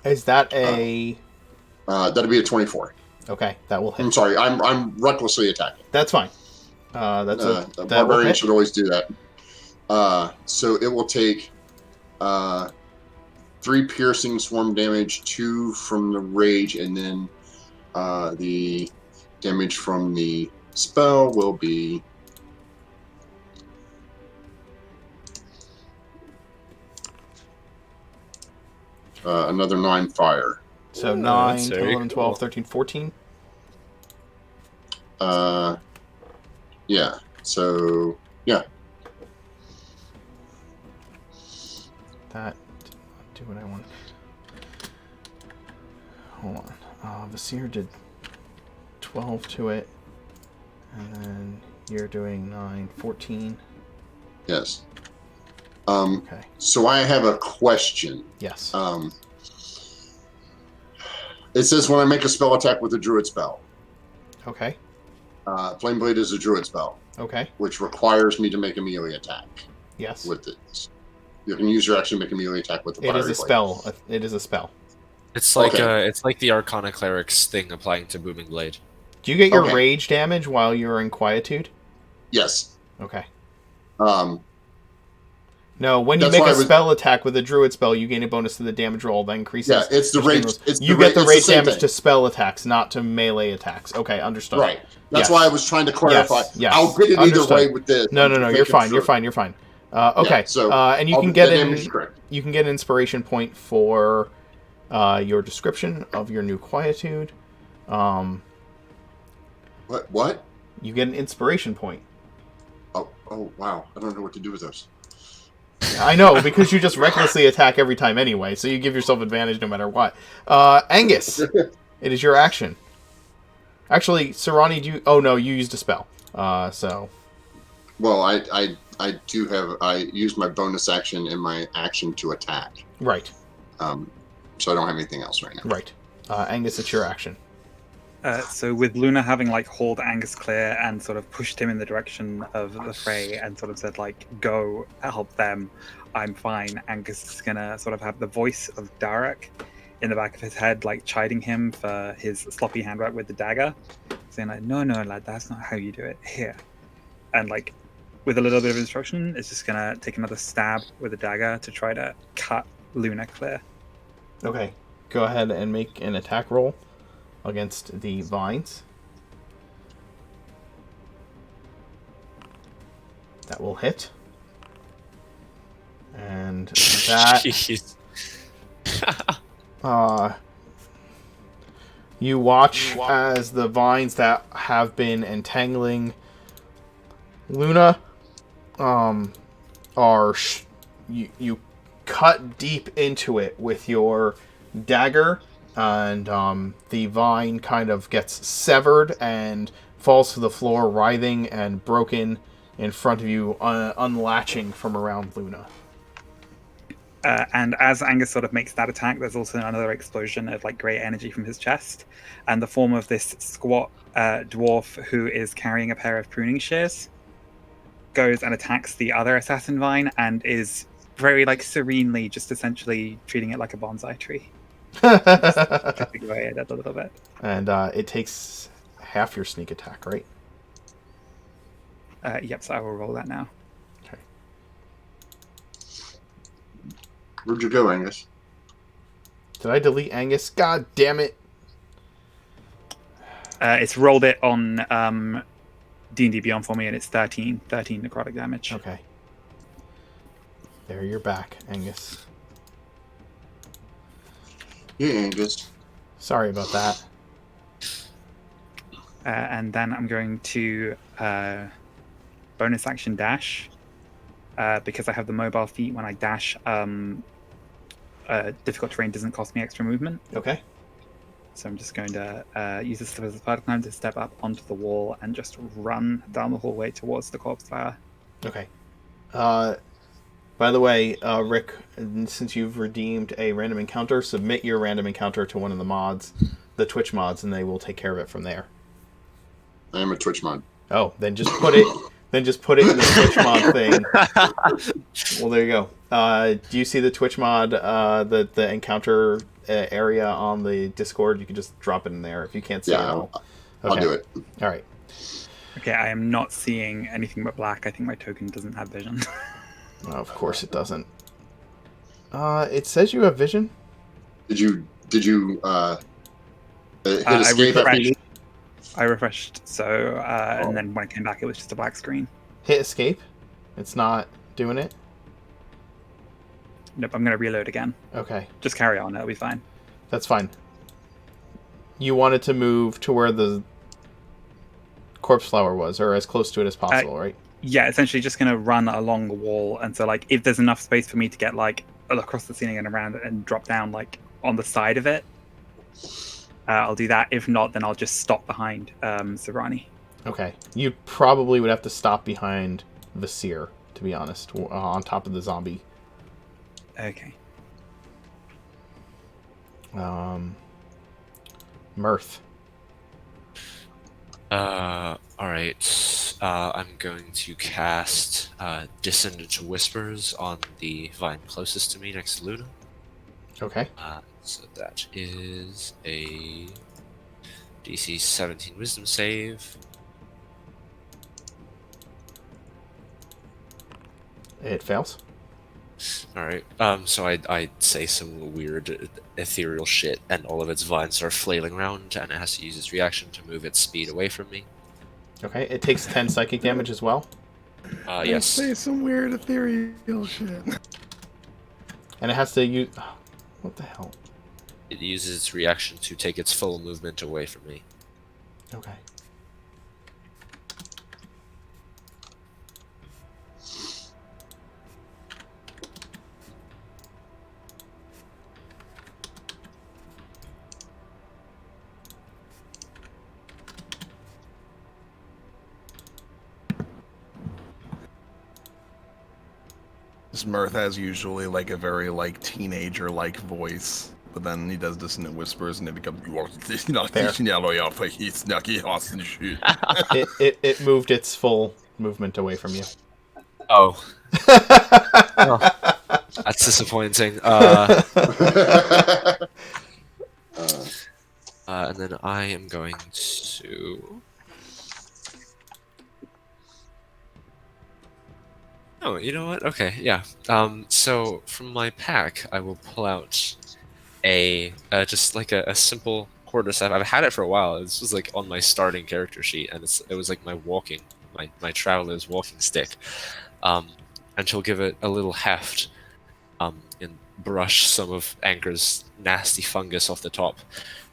Is that a... that'll be a 24. Okay, that will hit. I'm sorry, I'm recklessly attacking. That's fine. That's a barbarian should always do that. So it will take 3 piercing swarm damage, 2 from the rage, and then the damage from the spell will be another 9 fire. So 9, that's 10, very 11, 12, cool. 13, 14. Yeah. So yeah. That did not do what I wanted. Hold on. Vasir did 12 to it. And then you're doing 9, 14. Yes. Okay. So I have a question. Yes. It says when I make a spell attack with a druid spell. Okay. Flame Blade is a druid spell, Okay. which requires me to make a melee attack Yes. with it. You can use your action to make a melee attack with the It is fiery a blade. spell. It is a spell. It's like Okay. it's like the Arcana Cleric's thing applying to Booming Blade. Do you get your Okay. rage damage while you're in quietude? Yes. Okay. No, when you That's make why a I was- spell attack with a druid spell, you gain a bonus to the damage roll that increases. Yeah, it's the which rage. rolls. It's You the get the it's rage same damage thing. to spell attacks, not to melee attacks. Okay, understood. Right. That's Yes. why I was trying to clarify. Yes, I'll get it either understood. way with this. No, I'm no, just you're making fine. sure. You're fine. You're fine. Okay. so and you I'll can be- get the damage is an correct. you can get an inspiration point for your description of your new quietude. What? You get an inspiration point. Oh, wow. I don't know what to do with those. I know, because you just recklessly attack every time anyway, so you give yourself advantage no matter what. Angus, it is your action. Actually, Serani, do you... Oh, no, you used a spell. So... Well, I do have... I used my bonus action and my action to attack. Right. So I don't have anything else right now. Right. Angus, it's your action. So with Luna having like hauled Angus clear and sort of pushed him in the direction of the fray and sort of said like, go help them, I'm fine. Angus is gonna sort of have the voice of Darek in the back of his head, like chiding him for his sloppy handwork with the dagger, saying like, no, lad, that's not how you do it. Here. And like with a little bit of instruction, it's just gonna take another stab with the dagger to try to cut Luna clear. Okay. Go ahead and make an attack roll against the vines. That will hit. And that Jeez. you watch as the vines that have been entangling Luna you cut deep into it with your dagger, and the vine kind of gets severed and falls to the floor, writhing and broken in front of you, unlatching from around Luna. And as Angus sort of makes that attack, there's also another explosion of like grey energy from his chest, and the form of this squat dwarf who is carrying a pair of pruning shears goes and attacks the other assassin vine and is very like serenely just essentially treating it like a bonsai tree. Chipping away at it a little bit. And it takes half your sneak attack, right? Yep, so I will roll that now. Okay. Where'd you go, Angus? Did I delete Angus? God damn it. It's rolled it on D&D Beyond for me, and it's 13 necrotic damage. Okay. There, you're back, Angus. Yeah, Angus. Sorry about that. And then I'm going to bonus action dash because I have the mobile feat. When I dash, difficult terrain doesn't cost me extra movement. Okay. So I'm just going to use this as a part time to step up onto the wall and just run down the hallway towards the corpse tower. Okay. By the way, Rick, since you've redeemed a random encounter, submit your random encounter to one of the mods, the Twitch mods, and they will take care of it from there. I am a Twitch mod. Oh, then just put it. Then just put it in the Twitch mod thing. Well, there you go. Do you see the Twitch mod, the encounter area on the Discord? You can just drop it in there if you can't see it all. I'll do it. All right. Okay, I am not seeing anything but black. I think my token doesn't have vision. Oh, of course it doesn't. It says you have vision. Did you hit escape after you? I refreshed, so and then when I came back, it was just a black screen. Hit escape. It's not doing it. Nope, I'm going to reload again. Okay, Just carry on, it'll be fine. that's fine. You wanted to move to where the corpse flower was, or as close to it as possible, right? Yeah, essentially just going to run along the wall, and so like if there's enough space for me to get like across the ceiling and around it and drop down like on the side of it, I'll do that. If not, then I'll just stop behind Savrani. Okay. You probably would have to stop behind Vasir, to be honest, on top of the zombie. Okay. Mirth. Alright. I'm going to cast Dissonant Whispers on the vine closest to me next to Luna. Okay. So that is a DC 17 Wisdom save. It fails. Alright, so I say some weird ethereal shit, and all of its vines are flailing around, and it has to use its reaction to move its speed away from me. Okay. It takes 10 psychic damage as well. Yes. Say some weird ethereal shit. And it has to use... What the hell? It uses its reaction to take its full movement away from me. Okay. Mirth has usually like a very like teenager like voice. But then he does dissonant whispers, and it becomes not Fair. It moved its full movement away from you. Oh, that's disappointing. And then I am going to. Oh, you know what? Okay, yeah. So from my pack, I will pull out a just like a simple quarterstaff. I've had it for a while. This was like on my starting character sheet, and it was like my traveler's walking stick. And she'll give it a little heft, and brush some of Anchor's nasty fungus off the top,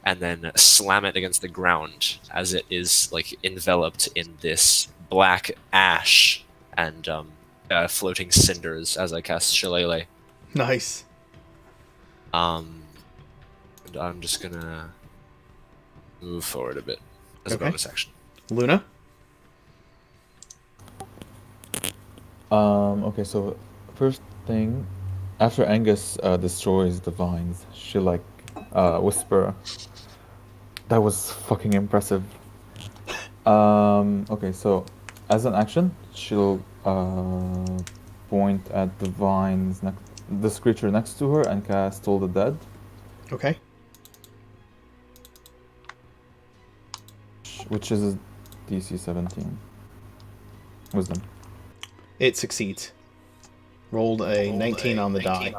and then slam it against the ground as it is like enveloped in this black ash and floating cinders as I cast Shillelagh. Nice. And I'm just gonna move forward a bit as a bonus action. Luna? Okay, so first thing, after Angus destroys the vines, she'll like whisper, "That was fucking impressive." Okay, so as an action, she'll point at the vines this creature next to her and cast Toll the Dead. Okay. Which is a DC 17. Wisdom. It succeeds. Rolled a 19 on the die.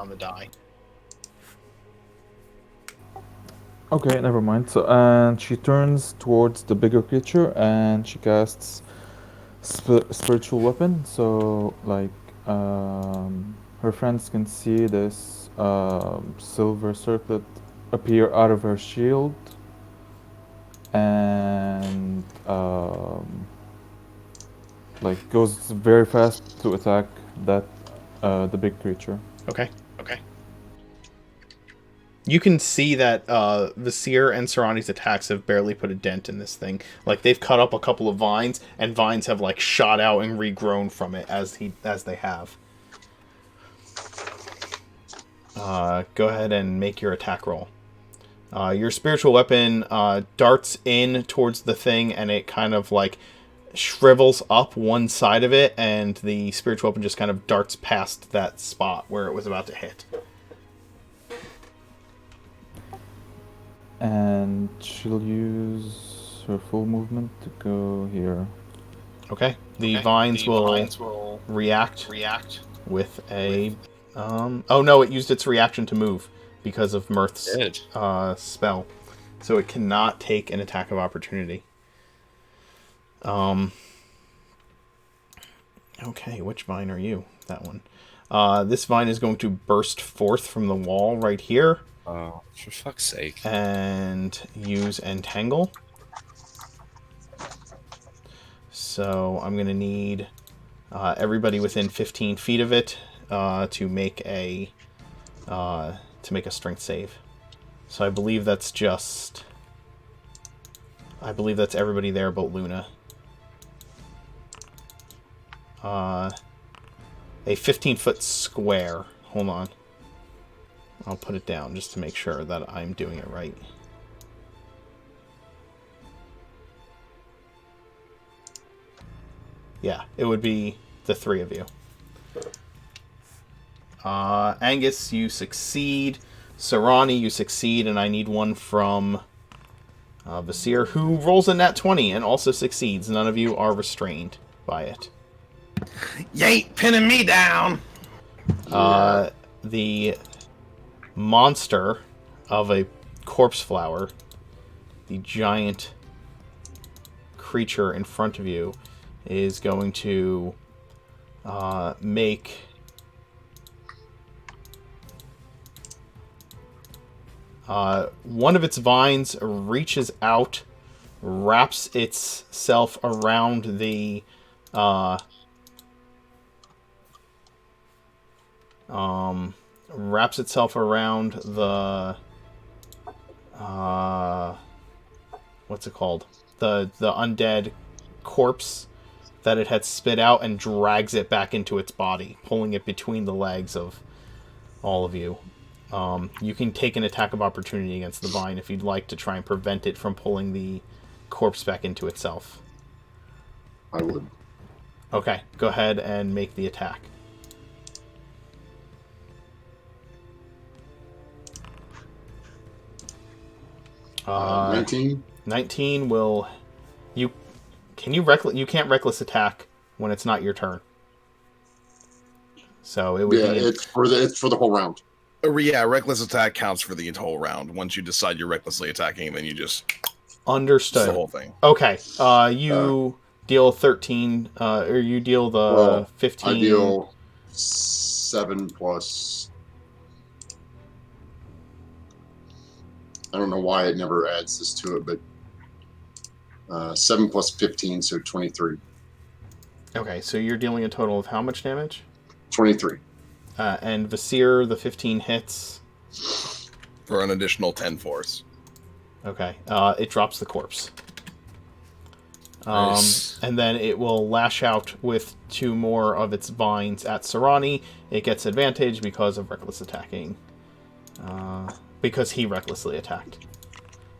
Okay, never mind. So, and she turns towards the bigger creature and she casts spiritual weapon. So, like, her friends can see this silver circlet appear out of her shield, and like goes very fast to attack that the big creature. Okay. You can see that Visir and Sarani's attacks have barely put a dent in this thing. Like, they've cut up a couple of vines, and vines have, like, shot out and regrown from it as they have. Go ahead and make your attack roll. Your spiritual weapon darts in towards the thing, and it kind of, like, shrivels up one side of it, and the spiritual weapon just kind of darts past that spot where it was about to hit. And she'll use her full movement to go here. Okay. The vines will react with a... oh no, it used its reaction to move because of Mirth's spell. So it cannot take an attack of opportunity. Okay, which vine are you? That one. This vine is going to burst forth from the wall right here. Oh, for fuck's sake. And use Entangle. So I'm going to need everybody within 15 feet of it to make a strength save. So I believe that's everybody there but Luna. A 15-foot square. Hold on. I'll put it down just to make sure that I'm doing it right. Yeah, it would be the three of you. Angus, you succeed. Sarani, you succeed, and I need one from Visir, who rolls a nat 20 and also succeeds. None of you are restrained by it. You ain't pinning me down! The monster of a corpse flower, the giant creature in front of you, is going to make one of its vines reaches out, wraps itself around the what's it called? The undead corpse that it had spit out, and drags it back into its body, pulling it between the legs of all of you. You can take an attack of opportunity against the vine if you'd like to try and prevent it from pulling the corpse back into itself. I would. Okay, go ahead and make the attack. 19. 19 will... You can't reckless attack when it's not your turn. So it would be... it's for the whole round. Yeah, reckless attack counts for the whole round. Once you decide you're recklessly attacking, then you just... Understood. It's the whole thing. Okay. You deal 13, or you deal the 15. I deal 7 plus... I don't know why it never adds this to it, but 7 plus 15, so 23. Okay, so you're dealing a total of how much damage? 23. And Vasir, the 15 hits. For an additional 10 force. Okay. It drops the corpse. Nice. And then it will lash out with 2 more of its vines at Sarani. It gets advantage because of reckless attacking. Because he recklessly attacked.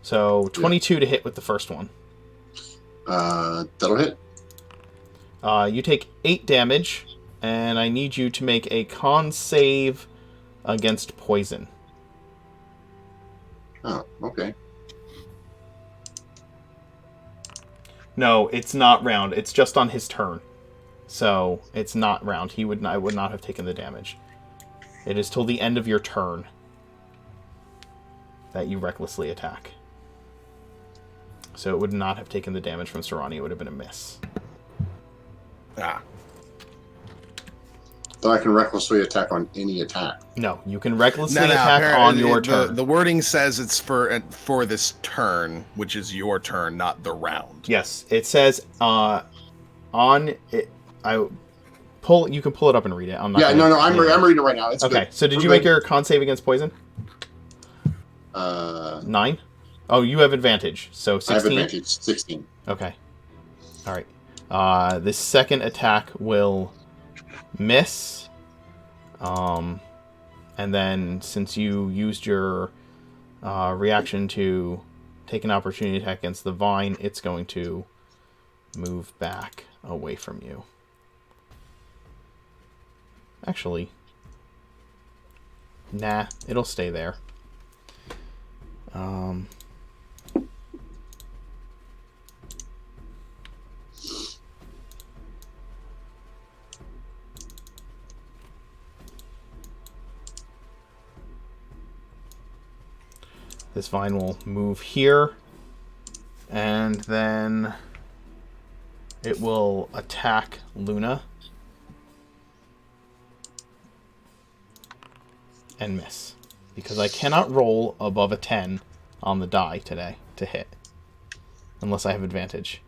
So 22 to hit with the first one. That'll hit. You take 8 damage, and I need you to make a con save against poison. Oh, okay. No, it's not round. It's just on his turn. So it's not round. I would not have taken the damage. It is till the end of your turn that you recklessly attack. So it would not have taken the damage from Sarani. It would have been a miss. Ah. Then I can recklessly attack on any attack. No, you can recklessly attack on your turn. The wording says it's for this turn, which is your turn, not the round. Yes, it says on it. You can pull it up and read it. I'm not. Yeah, no, I'm reading it right now. It's okay. Good. So did you make your con save against poison? 9. Oh, you have advantage. So 16. I have advantage. 16. Okay. All right. This second attack will miss. And then since you used your reaction to take an opportunity attack against the vine, it's going to move back away from you. Actually, nah, it'll stay there. This vine will move here, and then it will attack Luna and miss, because I cannot roll above a 10 on the die today to hit unless I have advantage.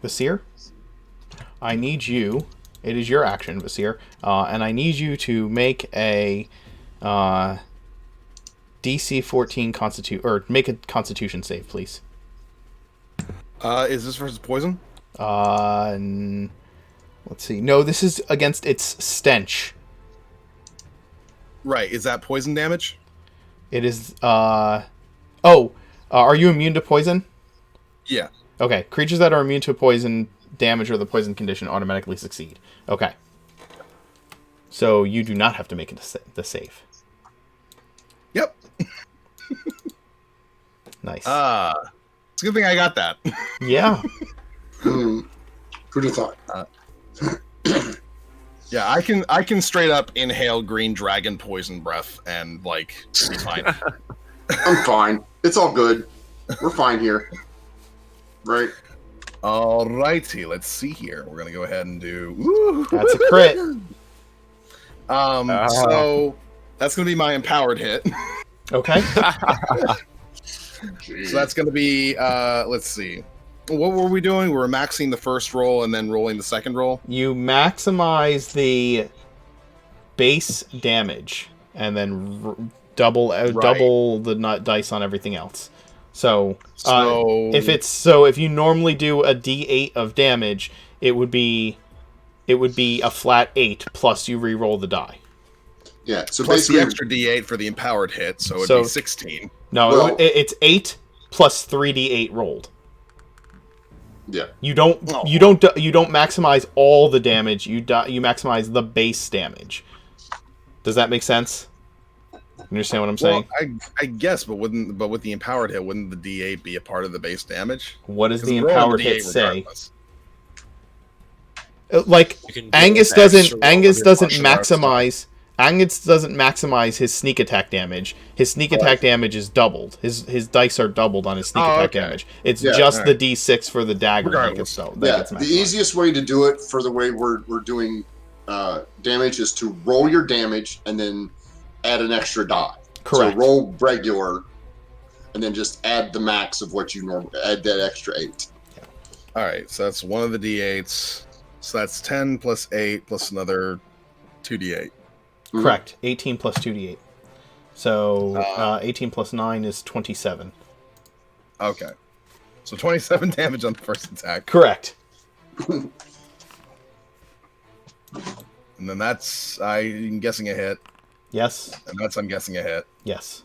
Vasir, I need you. It is your action, Vasir, and I need you to make a DC 14 make a Constitution save, please. Is this versus poison? Let's see. No, this is against its stench. Right. Is that poison damage? It is. Are you immune to poison? Yeah. Okay. Creatures that are immune to poison damage or the poison condition automatically succeed. Okay. So you do not have to make the save. Yep. Nice. It's a good thing I got that. Yeah. Who'd have thought? Yeah, I can straight up inhale green dragon poison breath and be fine. I'm fine. It's all good. We're fine here. Right. Alrighty, let's see here. We're gonna go ahead and do. Ooh. That's a crit. So That's going to be my empowered hit. Okay. So that's going to be, let's see. What were we doing? We were maxing the first roll and then rolling the second roll. You maximize the base damage and then double the dice on everything else. So, if you normally do a D8 of damage, it would be a flat 8 plus you re-roll the die. Yeah. So plus basically, the extra D8 for the empowered hit, so it'd be 16. No, Well- it's 8 plus 3d8 rolled. yeah. You don't maximize all the damage. You maximize the base damage. Does that make sense? You understand what I'm saying? Well, I guess, but with the empowered hit, wouldn't the D8 be a part of the base damage? What does 'Cause the we're rolling empowered D8 hit say? regardless. Like You can do Angus the extra roll Angus with doesn't martial arts stuff. maximize. Angus doesn't maximize his sneak attack damage. His sneak attack damage is doubled. His dice are doubled on his sneak attack damage. It's Yeah, just the alright. D6 for the dagger that Regardless. gets Yeah. gets The maximized. easiest way to do it for the way we're doing damage is to roll your damage and then add an extra die. Correct. So roll regular, and then just add the max of what you normally add that extra 8. All right, so that's one of the D8s. So that's 10 plus 8 plus another 2D8. Correct. 18 plus 2d8. So 18 plus 9 is 27. Okay. So 27 damage on the first attack. Correct. And then that's, I'm guessing, a hit. Yes. And that's, I'm guessing, a hit. Yes.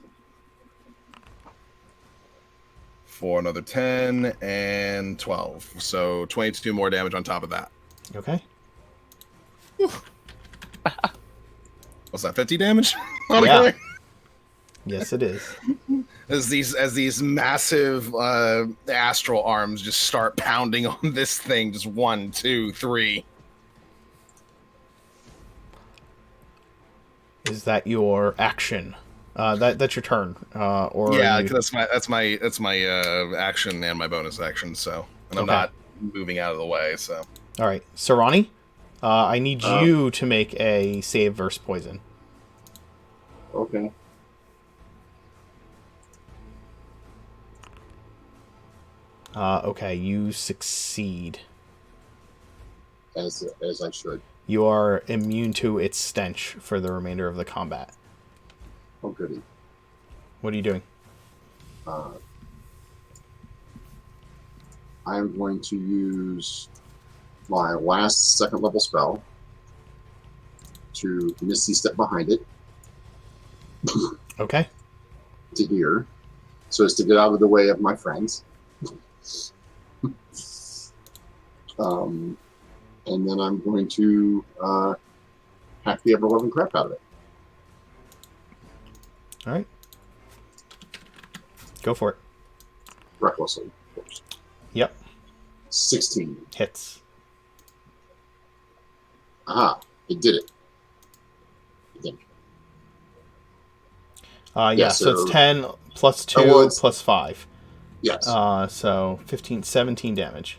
For another 10 and 12. So 22 more damage on top of that. Okay. What's that, 50 damage? Yeah. Yes, it is. As these massive astral arms just start pounding on this thing, just 1, 2, 3. Is that your action? That's your turn. Or Yeah, you... that's my action and my bonus action. So, and I'm Okay. not moving out of the way. So, All right, Sarani. I need you to make a save versus poison. Okay. Okay, you succeed. As I should. You are immune to its stench for the remainder of the combat. Oh, goody. What are you doing? I'm going to use my last second level spell to Misty Step behind it Okay. to here, so as to get out of the way of my friends. And then I'm going to hack the ever-loving crap out of it. All right. Go for it. Recklessly, of course. Yep. 16. Hits. Aha, it did it. I think. Yeah, so it's so- 10 plus 2 well, it's- plus 5. Yes. So 15, 17 damage.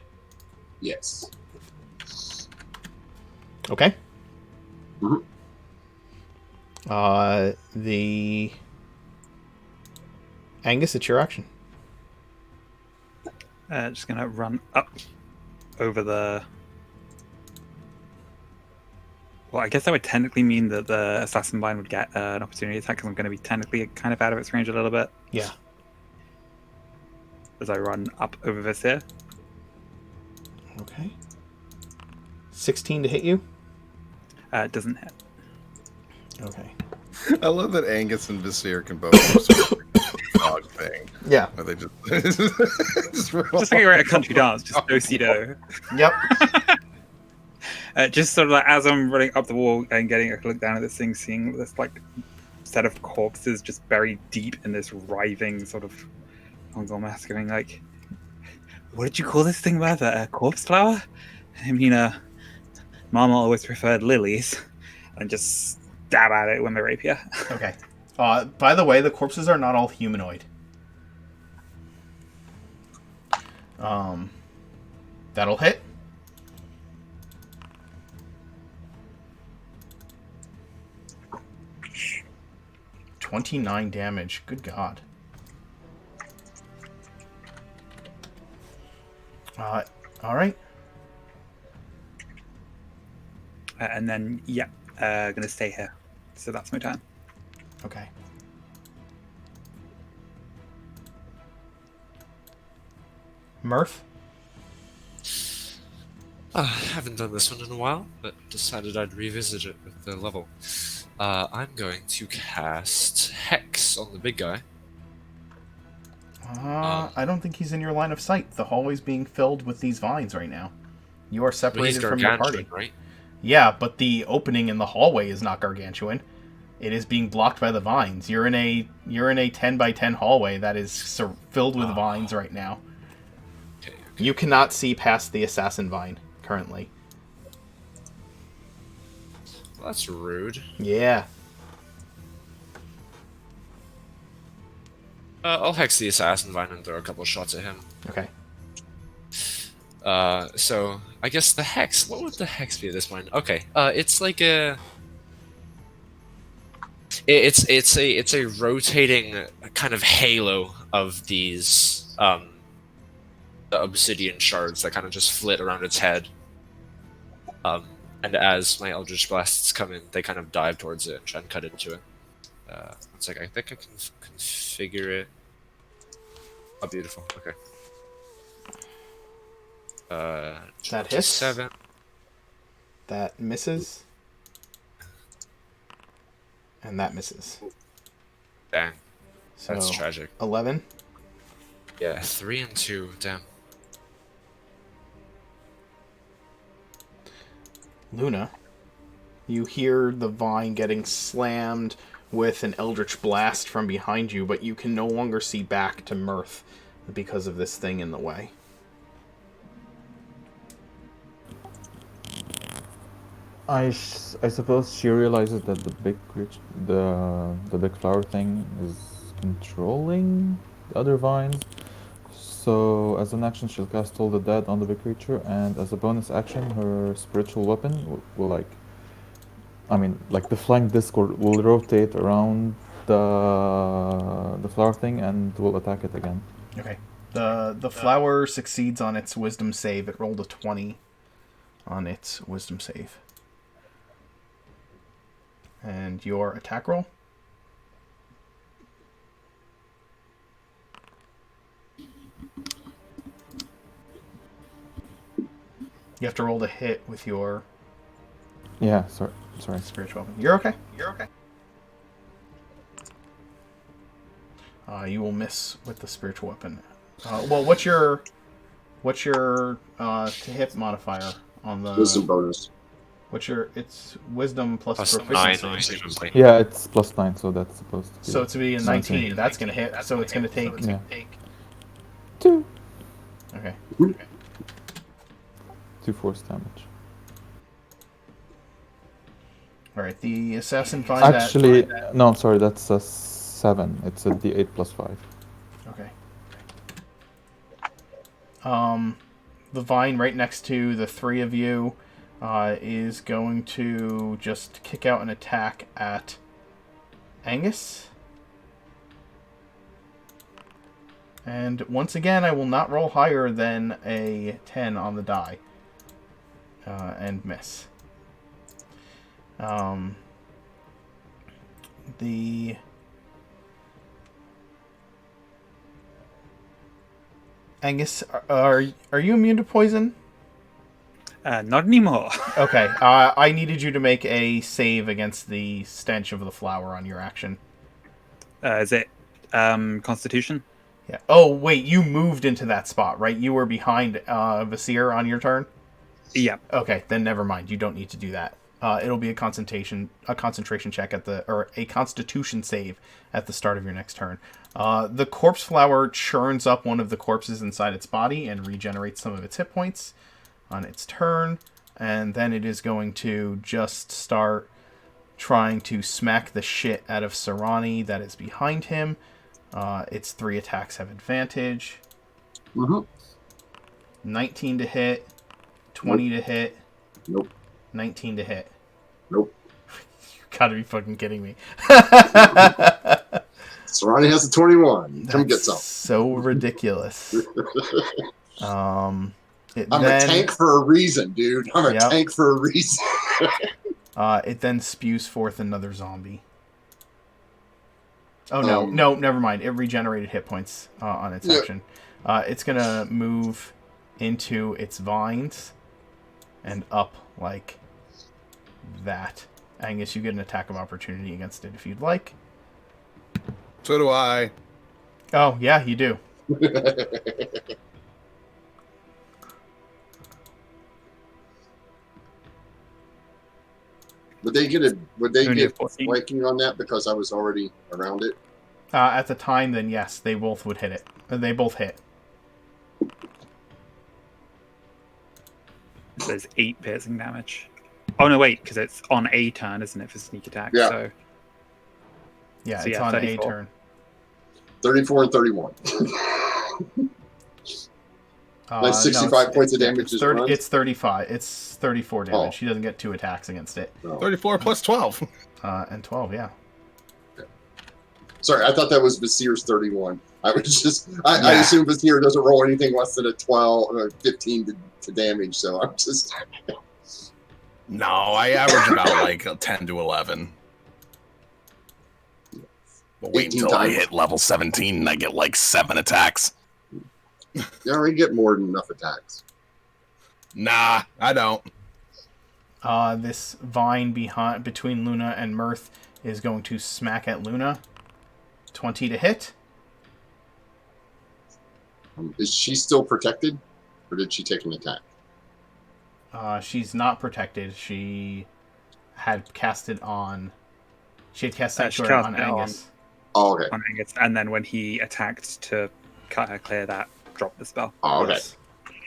Yes. Okay. Mhm. The Angus, it's your action. Just gonna run up over the. Well, I guess that would technically mean that the assassin bind would get an opportunity attack because I'm going to be technically kind of out of its range a little bit Yeah. as I run up over this here. Okay. 16 to hit you. It doesn't hit. Okay. I love that Angus and Vizier can both do sort of dog thing. Yeah. Where they just roll Just like you're at a country dance, just do-si-do. Yep. Just sort of like as I'm running up the wall and getting a look down at this thing, seeing this like set of corpses just buried deep in this writhing sort of Mongol mask, going like, "What did you call this thing, Mother? A corpse flower? I mean, Mama always preferred lilies," and just stab at it with my rapier. Okay. By the way, the corpses are not all humanoid. That'll hit. 29 damage. Good God. All right. And then, yeah, gonna stay here. So that's my turn. Okay. Mirth? I haven't done this one in a while, but decided I'd revisit it with the level. I'm going to cast Hex on the big guy. I don't think he's in your line of sight. The hallway's being filled with these vines right now. You are But he's separated from your gargantuan, party. right? Yeah, but the opening in the hallway is not gargantuan. It is being blocked by the vines. You're in a 10 by 10 hallway that is filled with vines right now. Okay. You cannot see past the assassin vine currently. Well, that's rude. Yeah. I'll Hex the assassin vine and throw a couple shots at him. Okay. So I guess the Hex. What would the Hex be at this point? Okay. It's like a. It's a rotating kind of halo of these the obsidian shards that kind of just flit around its head. And as my Eldritch Blasts come in, they kind of dive towards it and try and cut into it. One sec, I think I can configure it. Oh, beautiful. Okay. That hits. 7. That misses. And that misses. Dang, So that's tragic. 11. Yeah, 3 and 2. Damn. Luna, you hear the vine getting slammed with an eldritch blast from behind you, but you can no longer see back to Mirth because of this thing in the way. I suppose she realizes that the big flower thing is controlling the other vines. So as an action, she'll cast Toll the Dead on the big creature, and as a bonus action, her spiritual weapon will like the flying disc will rotate around the flower thing and will attack it again. Okay. The flower succeeds on its wisdom save. It rolled a 20 on its wisdom save. And your attack roll? You have to roll to hit with your Yeah, sorry. spiritual weapon. You're okay. You will miss with the spiritual weapon. Well, what's your to hit modifier on the Wisdom bonus. it's wisdom plus Plus proficiency. 9, presumably. Yeah, it's +9, so that's supposed to be. So it's to be a 19. That's gonna hit. So it's gonna take. Yeah. 2 Okay. 2 force damage. All right. The assassin finds that. Actually, no, sorry, that's a 7. It's a D8 +5. Okay. The vine right next to the three of you is going to just kick out an attack at Angus. And once again, I will not roll higher than a 10 on the die. And miss. The... Angus, are you immune to poison? Not anymore. Okay, I needed you to make a save against the stench of the flower on your action. Is it Constitution? Yeah. Oh, wait, you moved into that spot, right? You were behind Vasir on your turn? Yeah. Okay, then never mind. You don't need to do that. It'll be a concentration check or a Constitution save at the start of your next turn. The corpse flower churns up one of the corpses inside its body and regenerates some of its hit points on its turn, and then it is going to just start trying to smack the shit out of Sarani that is behind him. Its 3 attacks have advantage. 19 to hit, 20 to hit. Nope. 19 to hit. Nope. You Gotta be fucking kidding me. Serrani has a 21. Come get That's some. so ridiculous. I'm Then, a tank for a reason, dude. I'm a Yep. tank for a reason. It then spews forth another zombie. Oh no, never mind. It regenerated hit points on its action. It's gonna move into its vines and up like that. Angus, you get an attack of opportunity against it if you'd like. So do I. Oh yeah, you do. Would they get Only a 14. flanking on that because I was already around it? At the time, then yes, they both would hit it. They both hit. There's 8 piercing damage. Oh no, wait, because it's on a turn, isn't it, for sneak attack? Yeah. So Yeah, So it's yeah, on 34. a turn. 34 and 31. That's 65 points of damage is run? It's 35. It's 34 damage. Oh. She doesn't get 2 attacks against it. No. 34 plus 12. And 12, yeah. Sorry, I thought that was Vasir's 31. I was just, I Yeah. assume Vasir doesn't roll anything less than a 12 or 15 to damage, so I'm just. No, I average about like a 10 to 11. But wait 18 until I times. hit level 17 and I get like 7 attacks. You already get more than enough attacks. Nah, I don't. This vine between Luna and Mirth is going to smack at Luna. 20 to hit. Is she still protected? Or did she take an attack? She's not protected. She had cast it on. She had cast She Sanctuary cast on it on- Angus. Oh, okay. on Angus, and then when he attacked to cut her clear, that dropped the spell. Oh, okay. Yes.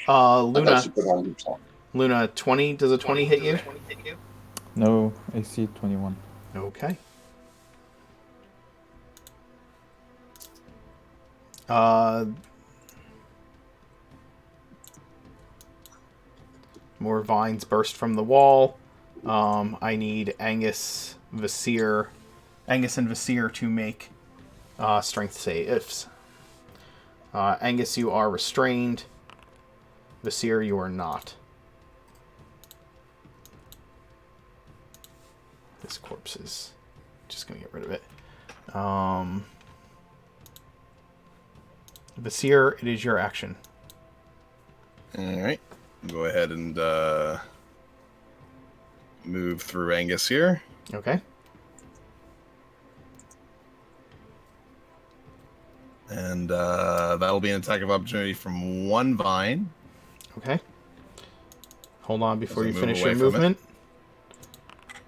I thought Luna. she put on her song. Luna, 20. Does a 20 hit you? No, AC 21. Okay. More vines burst from the wall. I need Angus and Vasir to make strength saves. Angus, you are restrained. Vasir, you are not. This corpse is just gonna get rid of it. Vasir, it is your action. Alright. Go ahead and move through Angus here. Okay. And that'll be an attack of opportunity from one vine. Okay. Hold on before As I you move finish away your from it. movement.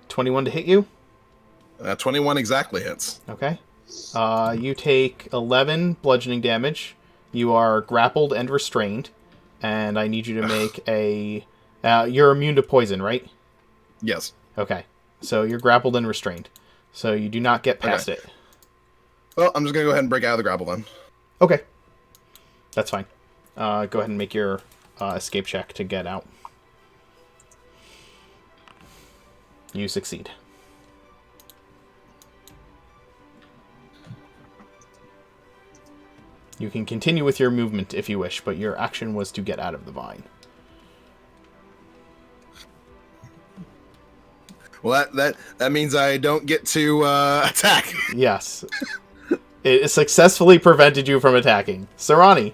21 to hit you. 21 exactly hits. Okay. You take 11 bludgeoning damage. You are grappled and restrained. And I need you to make a... you're immune to poison, right? Yes. Okay. So you're grappled and restrained. So you do not get past it. Well, I'm just going to go ahead and break out of the grapple then. Okay. That's fine. Go ahead and make your escape check to get out. You succeed. You can continue with your movement if you wish, but your action was to get out of the vine. Well, that means I don't get to attack. Yes. It successfully prevented you from attacking. Serrani.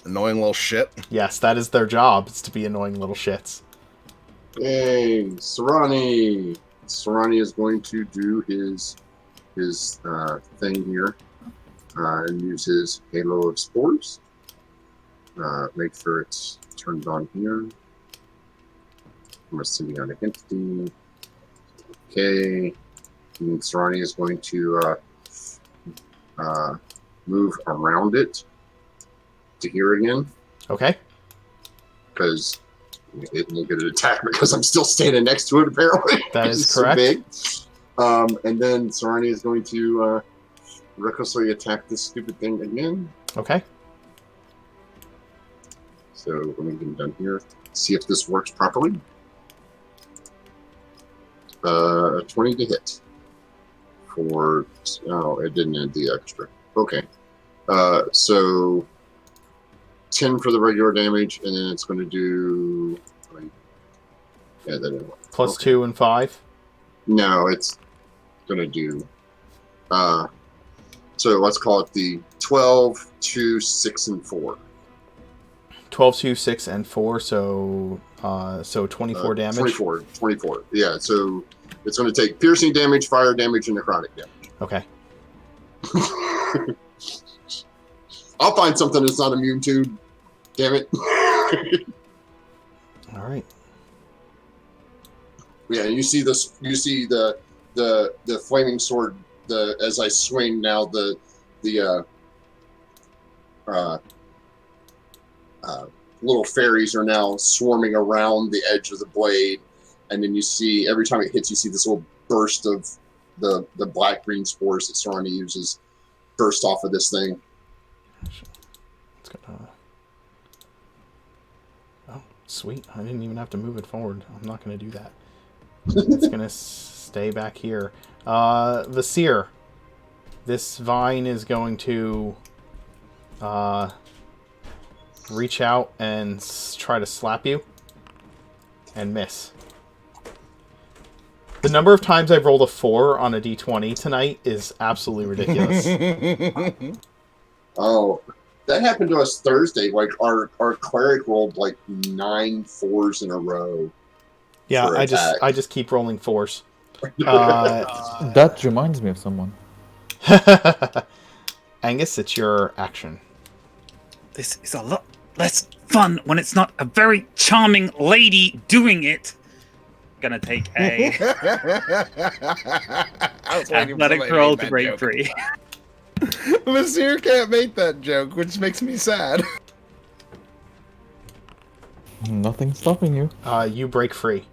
Annoying little shit. Yes, that is their job. It's to be annoying little shits. Yay, Serrani. Serrani is going to do his thing here and use his Halo of Spores. Make sure it's turned on here. I'm a symbiotic entity. Okay. And Serrani is going to move around it to here again Okay. because it will get an attack because I'm still standing next to it apparently. That is It's so correct. big. And then Serrani is going to recklessly attack this stupid thing again. Okay. So let me get it done here. See if this works properly. A 20 to hit. For it didn't add the extra. Okay. So 10 for the regular damage, and then it's going to do. Yeah, that didn't work. Plus 2 and 5. No, it's going to do. So let's call it the 12, 2, 6, and 4. 12, 2, 6, and 4. So 24 damage. 24. Yeah. So it's going to take piercing damage, fire damage, and necrotic damage. Okay. I'll find something it's not immune to. Damn it. All right. Yeah, and you see this. You see the flaming sword. As I swing now, the little fairies are now swarming around the edge of the blade, and then you see every time it hits, you see this little burst of the black green spores that Sorani uses burst off of this thing. It's gonna... Oh, sweet! I didn't even have to move it forward. I'm not gonna do that. It's gonna stay back here. The seer. This vine is going to reach out and try to slap you and miss. The number of times I've rolled a 4 on a d20 tonight is absolutely ridiculous. Oh, that happened to us Thursday. Like our cleric rolled like 9 4s in a row. Yeah, for I attack. just keep rolling 4s. That reminds me of someone. Angus, it's your action. This is a lot less fun when it's not a very charming lady doing it. Gonna take a athletic roll to break free. Monsieur can't make that joke, which makes me sad. Nothing's stopping you. You break free.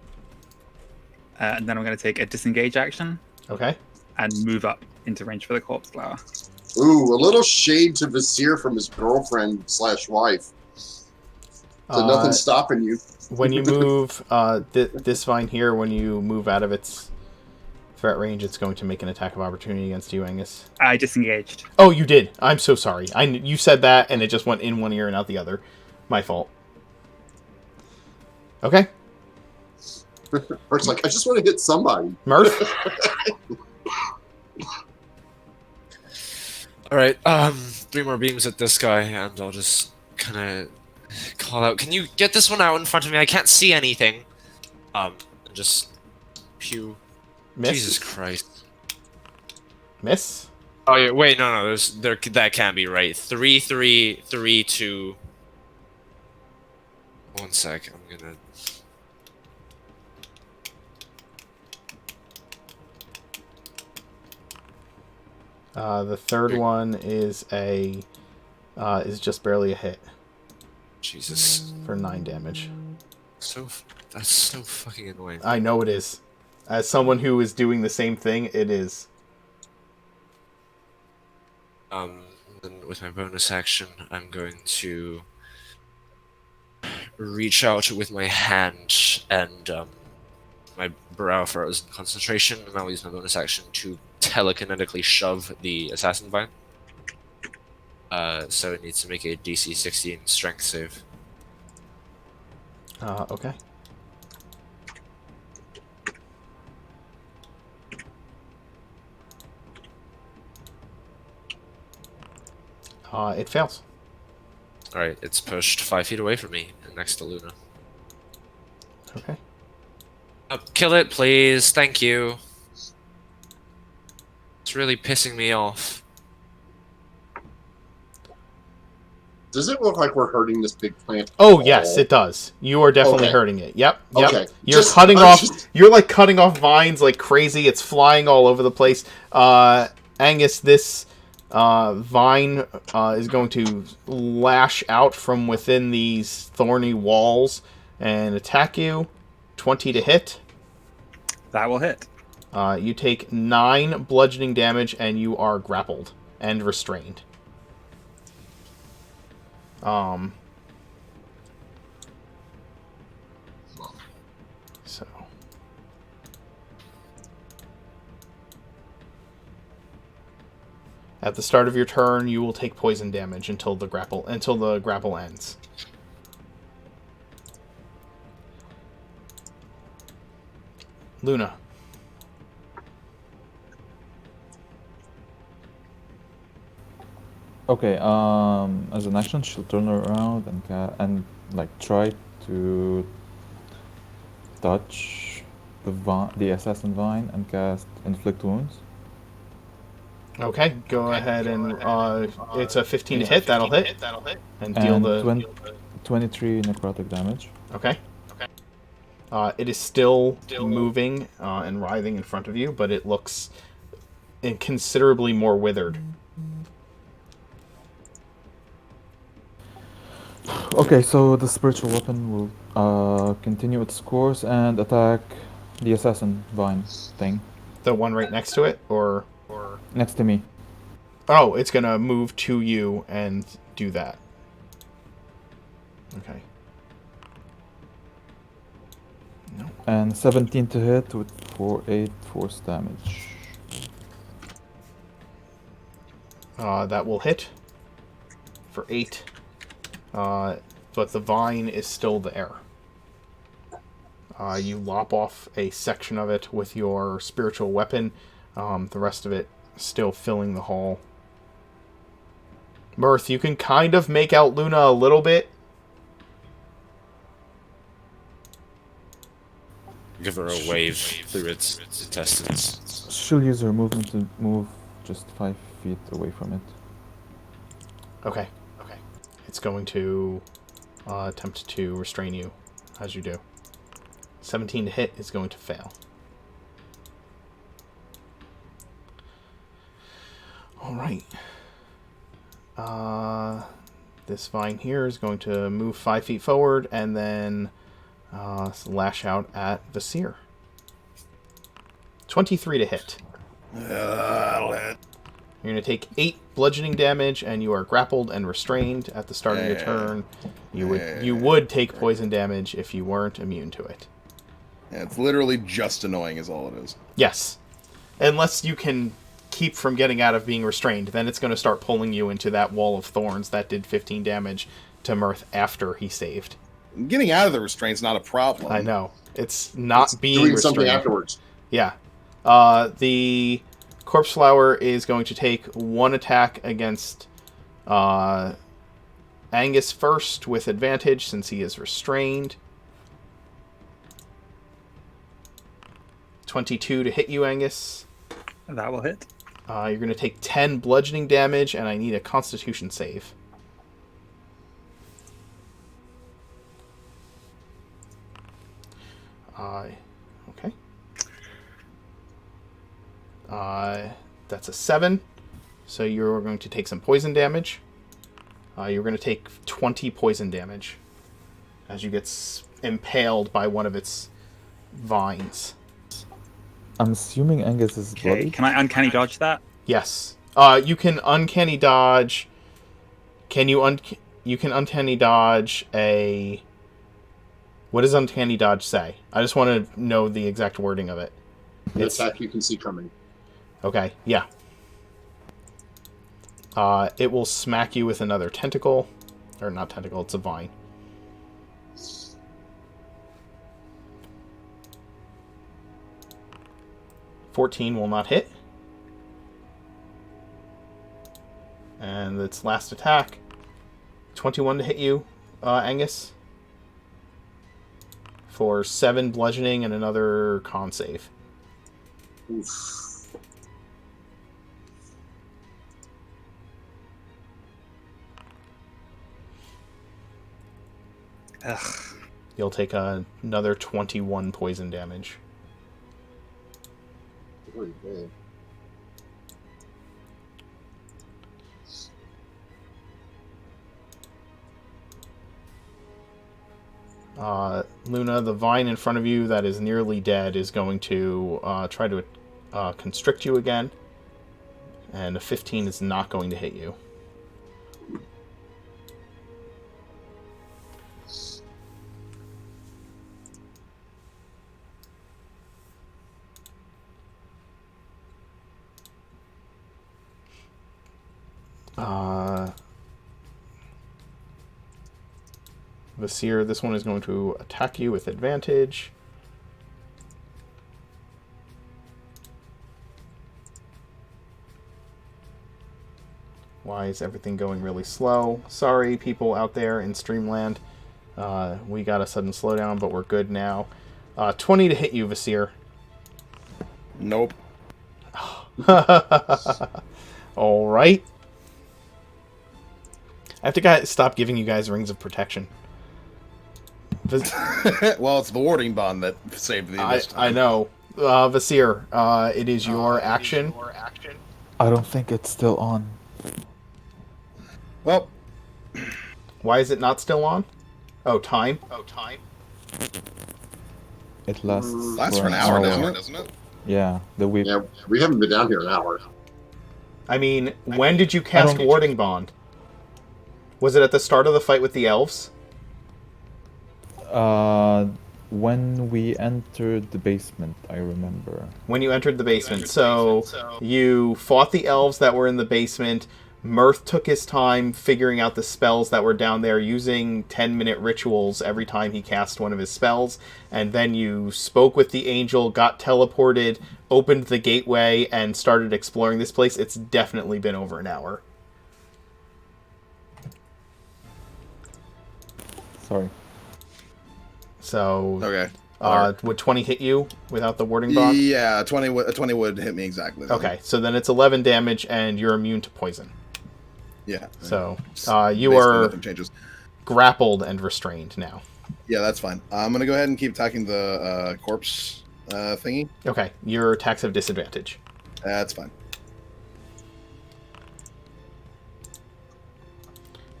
And then I'm gonna take a disengage action Okay. and move up into range for the corpse flower. Ooh, a little shade to Vizier from his girlfriend / wife. So nothing's stopping you. When you move this vine here, when you move out of its threat range, it's going to make an attack of opportunity against you, Angus. I disengaged. Oh, you did. I'm so sorry. You said that, and it just went in one ear and out the other. My fault. Okay. Mert's like, I just want to hit somebody. Murph? Alright, 3 more beams at this guy, and I'll just kind of call out, can you get this one out in front of me? I can't see anything. And just pew. Miss? Jesus Christ. Miss? Oh yeah, wait, no, that can't be right. 3, 3, 3, 2. 1 sec, I'm gonna... The third one is is just barely a hit Jesus. for 9 damage. That's so fucking annoying. I know it is. As someone who is doing the same thing, it is. Then with my bonus action, I'm going to reach out with my hand and my brow frozen concentration, and I'll use my bonus action to telekinetically shove the assassin vine. So it needs to make a DC 16 strength save. Okay. It fails. Alright, it's pushed 5 feet away from me, next to Luna. Okay. Kill it, please. Thank you. It's really pissing me off. Does it look like we're hurting this big plant? Oh, yes, it does. You are definitely Okay. hurting it. Yep. Okay. You're You're like cutting off vines like crazy. It's flying all over the place. Angus, this vine is going to lash out from within these thorny walls and attack you. 20 to hit. That will hit. You take 9 bludgeoning damage, and you are grappled and restrained. So At the start of your turn, you will take poison damage until the grapple ends. Luna. Okay, as an action, she'll turn around and like try to touch the assassin vine and cast inflict wounds. Okay, go ahead and it's a 15 to hit. That'll hit. And deal And the 23 necrotic damage. Okay. It is still moving and writhing in front of you, but it looks considerably more withered. Okay, so the spiritual weapon will continue its course and attack the assassin vine thing The one right next to it, or next to me. oh, it's gonna move to you and do that. Okay. No. And 17 to hit with 8 force damage. That will hit for 8. But the vine is still there. You lop off a section of it with your spiritual weapon. The rest of it still filling the hall. Mirth, you can kind of make out Luna a little bit. Give her a wave through its intestines. She'll use her movement to move just 5 feet away from it. Okay. It's going to attempt to restrain you, as you do. 17 to hit is going to fail. Alright. This vine here is going to move 5 feet forward and then lash out at Vasir. 23 to hit. That'll hit. You're going to take 8 bludgeoning damage, and you are grappled and restrained at the start of your turn. You would take poison damage if you weren't immune to it. Yeah, it's literally just annoying is all it is. Yes. Unless you can keep from getting out of being restrained, then it's going to start pulling you into that wall of thorns that did 15 damage to Mirth after he saved. Getting out of the restraint's not a problem. I know. It's not being doing restrained. something afterwards. Yeah. The Corpse Flower is going to take 1 attack against Angus first with advantage since he is restrained. 22 to hit you, Angus. That will hit. You're going to take 10 bludgeoning damage, and I need a Constitution save. Okay. That's a 7. So you're going to take some poison damage. You're going to take 20 poison damage as you get impaled by one of its vines. I'm assuming Angus is Okay, bloody. can I uncanny dodge that? Yes. You can uncanny dodge. You can uncanny dodge a... What does uncanny dodge say? I just want to know the exact wording of it. An attack you can see coming. Okay, yeah. It will smack you with another tentacle. Or not tentacle, it's a vine. $14 will not hit. And its last attack. 21 to hit you, Angus. For 7 bludgeoning and another con save. Oof. Ugh. You'll take another 21 poison damage. Very bad. Luna, the vine in front of you that is nearly dead is going to try to constrict you again. And a 15 is not going to hit you. Vasir, this one is going to attack you with advantage. Why is everything going really slow? Sorry, people out there in Streamland. We got a sudden slowdown, but we're good now. 20 to hit you, Vasir. Nope. All right. I have to stop giving you guys rings of protection. Well, it's the warding bond that saved me this time. I know. Vasir, it is your action. I don't think it's still on. Well, Why is it not still on? Oh, time. It lasts lasts for an hour, doesn't it? Yeah, the week. Yeah, we haven't been down here an hour. I mean, when did you cast Warding Bond? Was it at the start of the fight with the elves? When we entered the basement, I remember. When you entered the basement. So you fought the elves that were in the basement. Mirth took his time figuring out the spells that were down there, using 10-minute rituals every time he cast one of his spells. And then you spoke with the angel, got teleported, opened the gateway, and started exploring this place. It's definitely been over an hour. Sorry. So, Okay. would 20 hit you without the warding bond? Yeah, 20 would hit me exactly. Okay, so then it's 11 damage, and you're immune to poison. Yeah. So, Basically you are nothing changes. grappled and restrained now. Yeah, that's fine. I'm gonna go ahead and keep attacking the corpse thingy. Okay, your attacks have disadvantage. That's fine.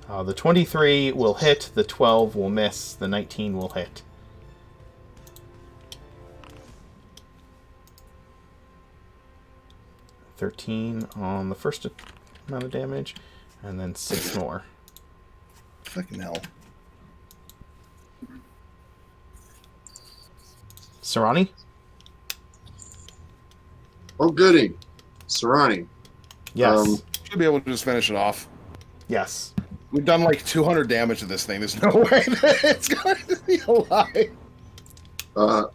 The 23 will hit, the 12 will miss, the 19 will hit. $13 on the first amount of damage, and then 6 more. Fucking hell. Sarani? Oh, goody. Sarani. Yes. Should be able to just finish it off. Yes. We've done like 200 damage to this thing. There's no way that it's going to be alive.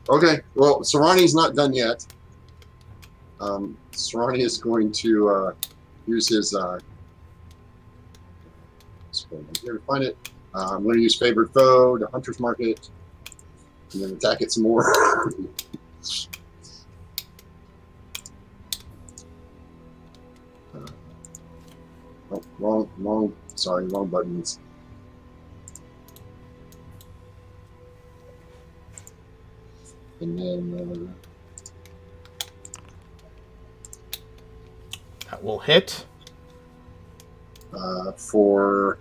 Okay. Well, Sarani's not done yet. Sarani is going to use his. Here to find it. I'm going to use favored foe, the hunter's market, and then attack it some more. Oh, wrong. Sorry, wrong buttons. And then That will hit. for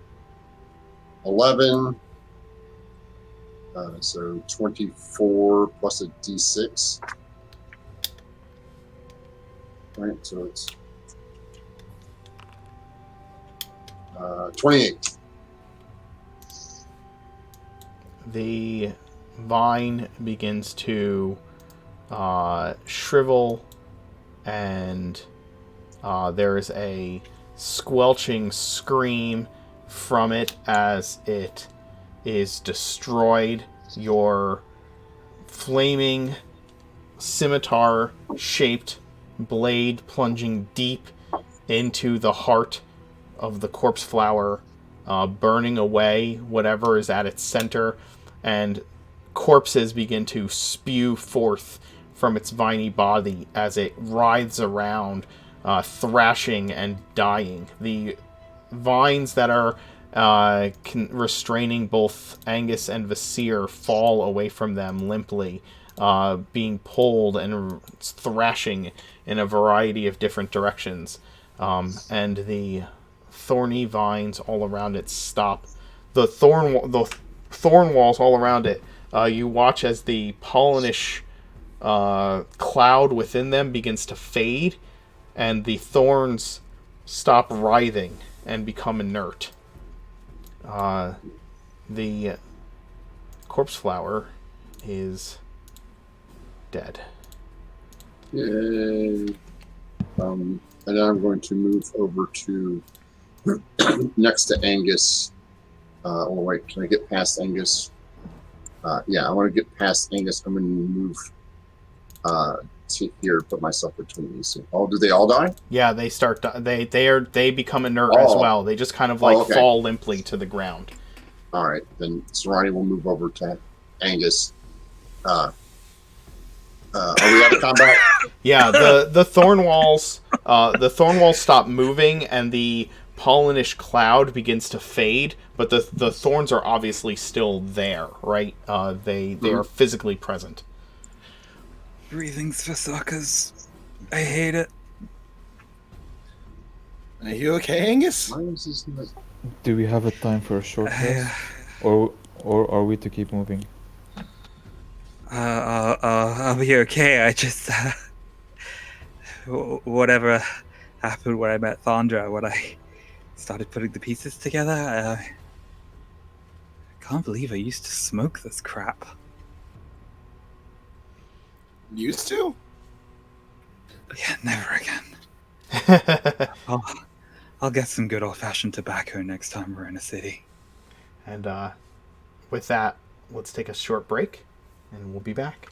11, so 24 plus a d6. Right, so it's 28. The vine begins to shrivel, and there is a squelching scream from it as it is destroyed. Your flaming scimitar-shaped blade plunging deep into the heart of the corpse flower, burning away whatever is at its center, and corpses begin to spew forth from its viney body as it writhes around, thrashing and dying. The vines that are restraining both Angus and Vasir fall away from them limply, being pulled and thrashing in a variety of different directions. And the thorny vines all around it stop. The thorn walls all around it. You watch as the pollenish cloud within them begins to fade, and the thorns stop writhing and become inert. The corpse flower is dead. Yay. And now I'm going to move over to next to Angus. Oh wait, can I get past Angus? Yeah, I want to get past Angus. I'm going to move to here, put myself between these. Oh, did they all die? Yeah, they start. They become inert as well. They just kind of like okay. fall limply to the ground. All right, then Serrani will move over to Angus. Are we out of combat? Yeah, the thorn walls stop moving, and the pollenish cloud begins to fade, but the thorns are obviously still there, right? They are physically present. Breathing's for suckers. I hate it. Are you okay, Angus? Why is this not- Do we have a time for a short rest, or are we to keep moving? I'll be okay. I just whatever happened when I met Thondra, when I started putting the pieces together. I can't believe I used to smoke this crap. Used to? Yeah, never again. I'll get some good old-fashioned tobacco next time we're in a city. And with that, let's take a short break, and we'll be back.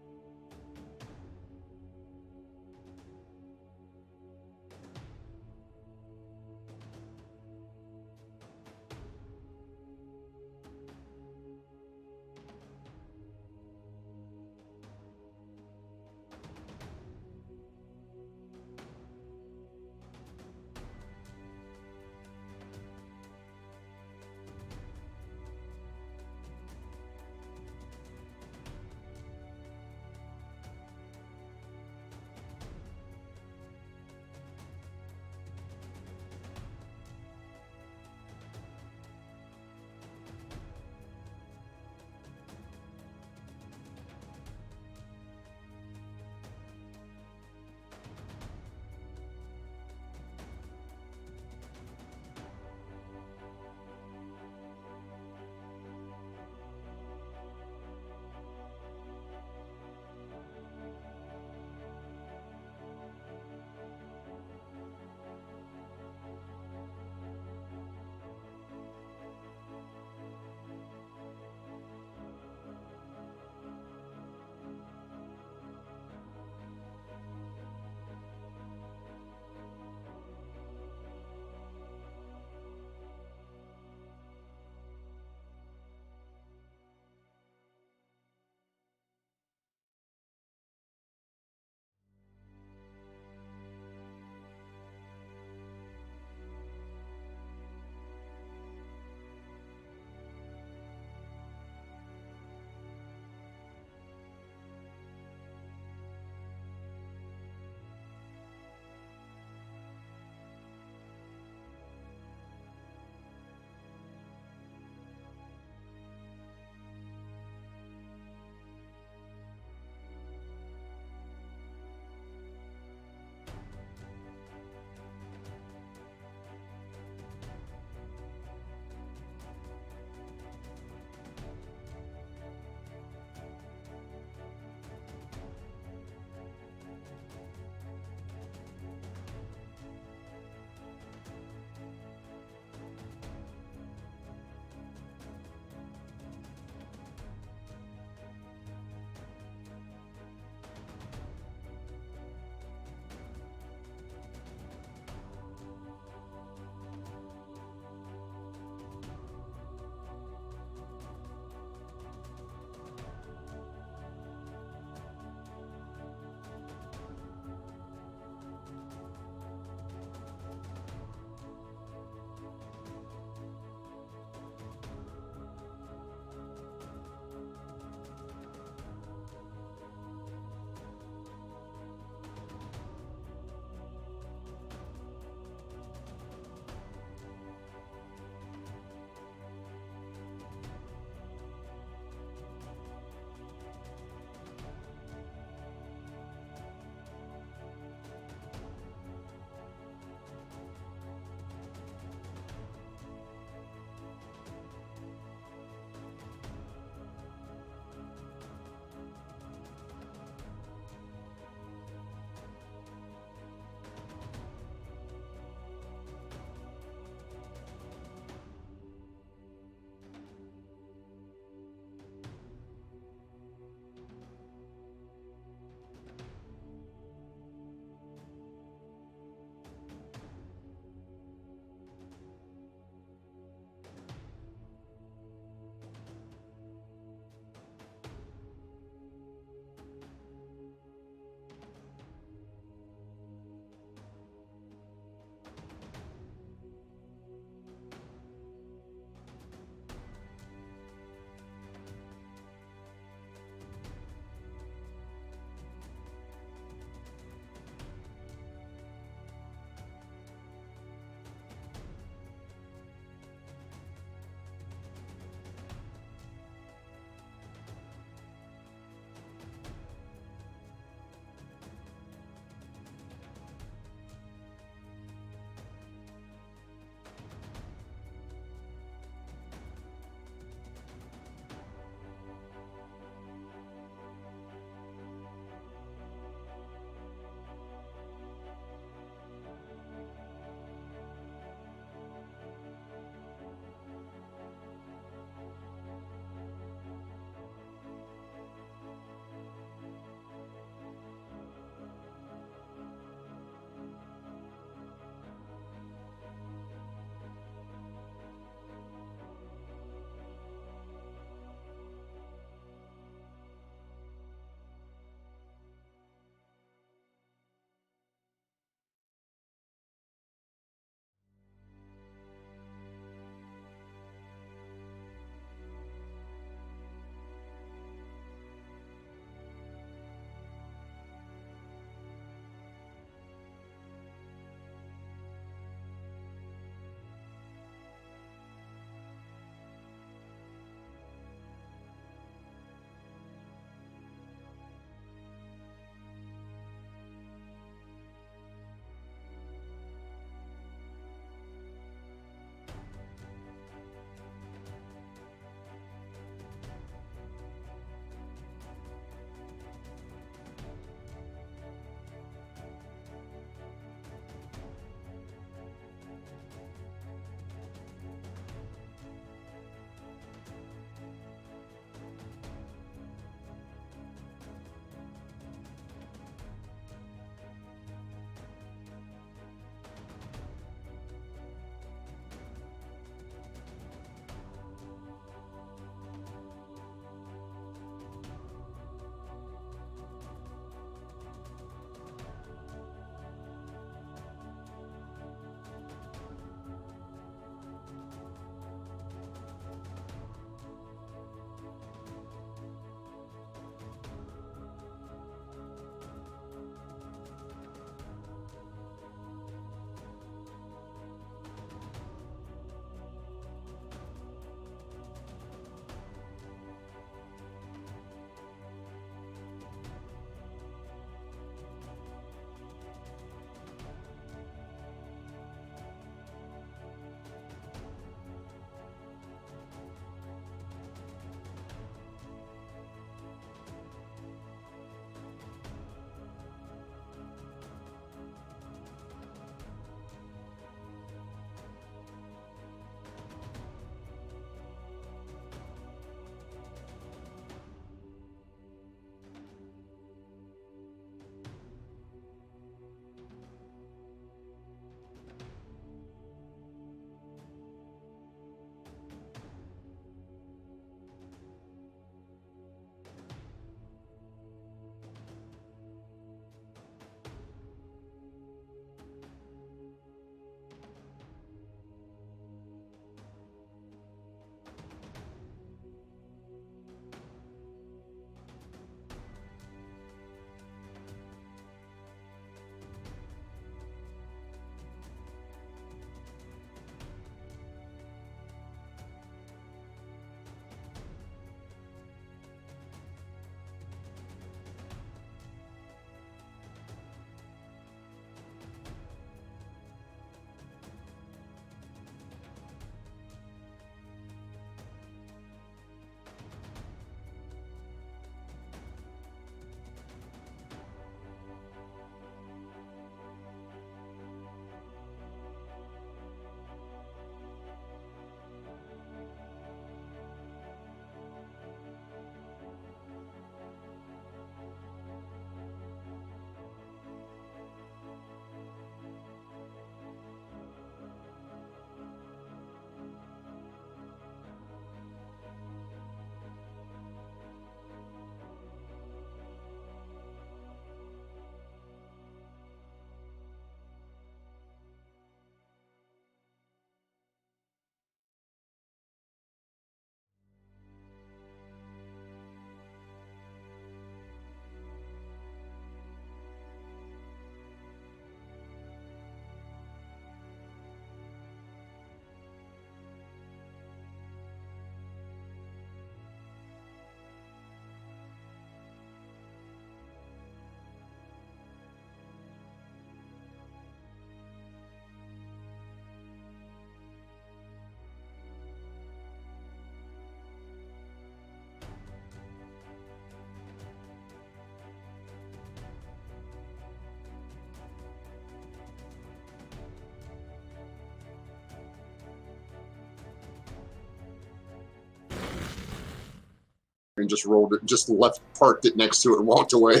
and just rolled it, just left, parked it next to it, and walked away.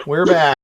We're back.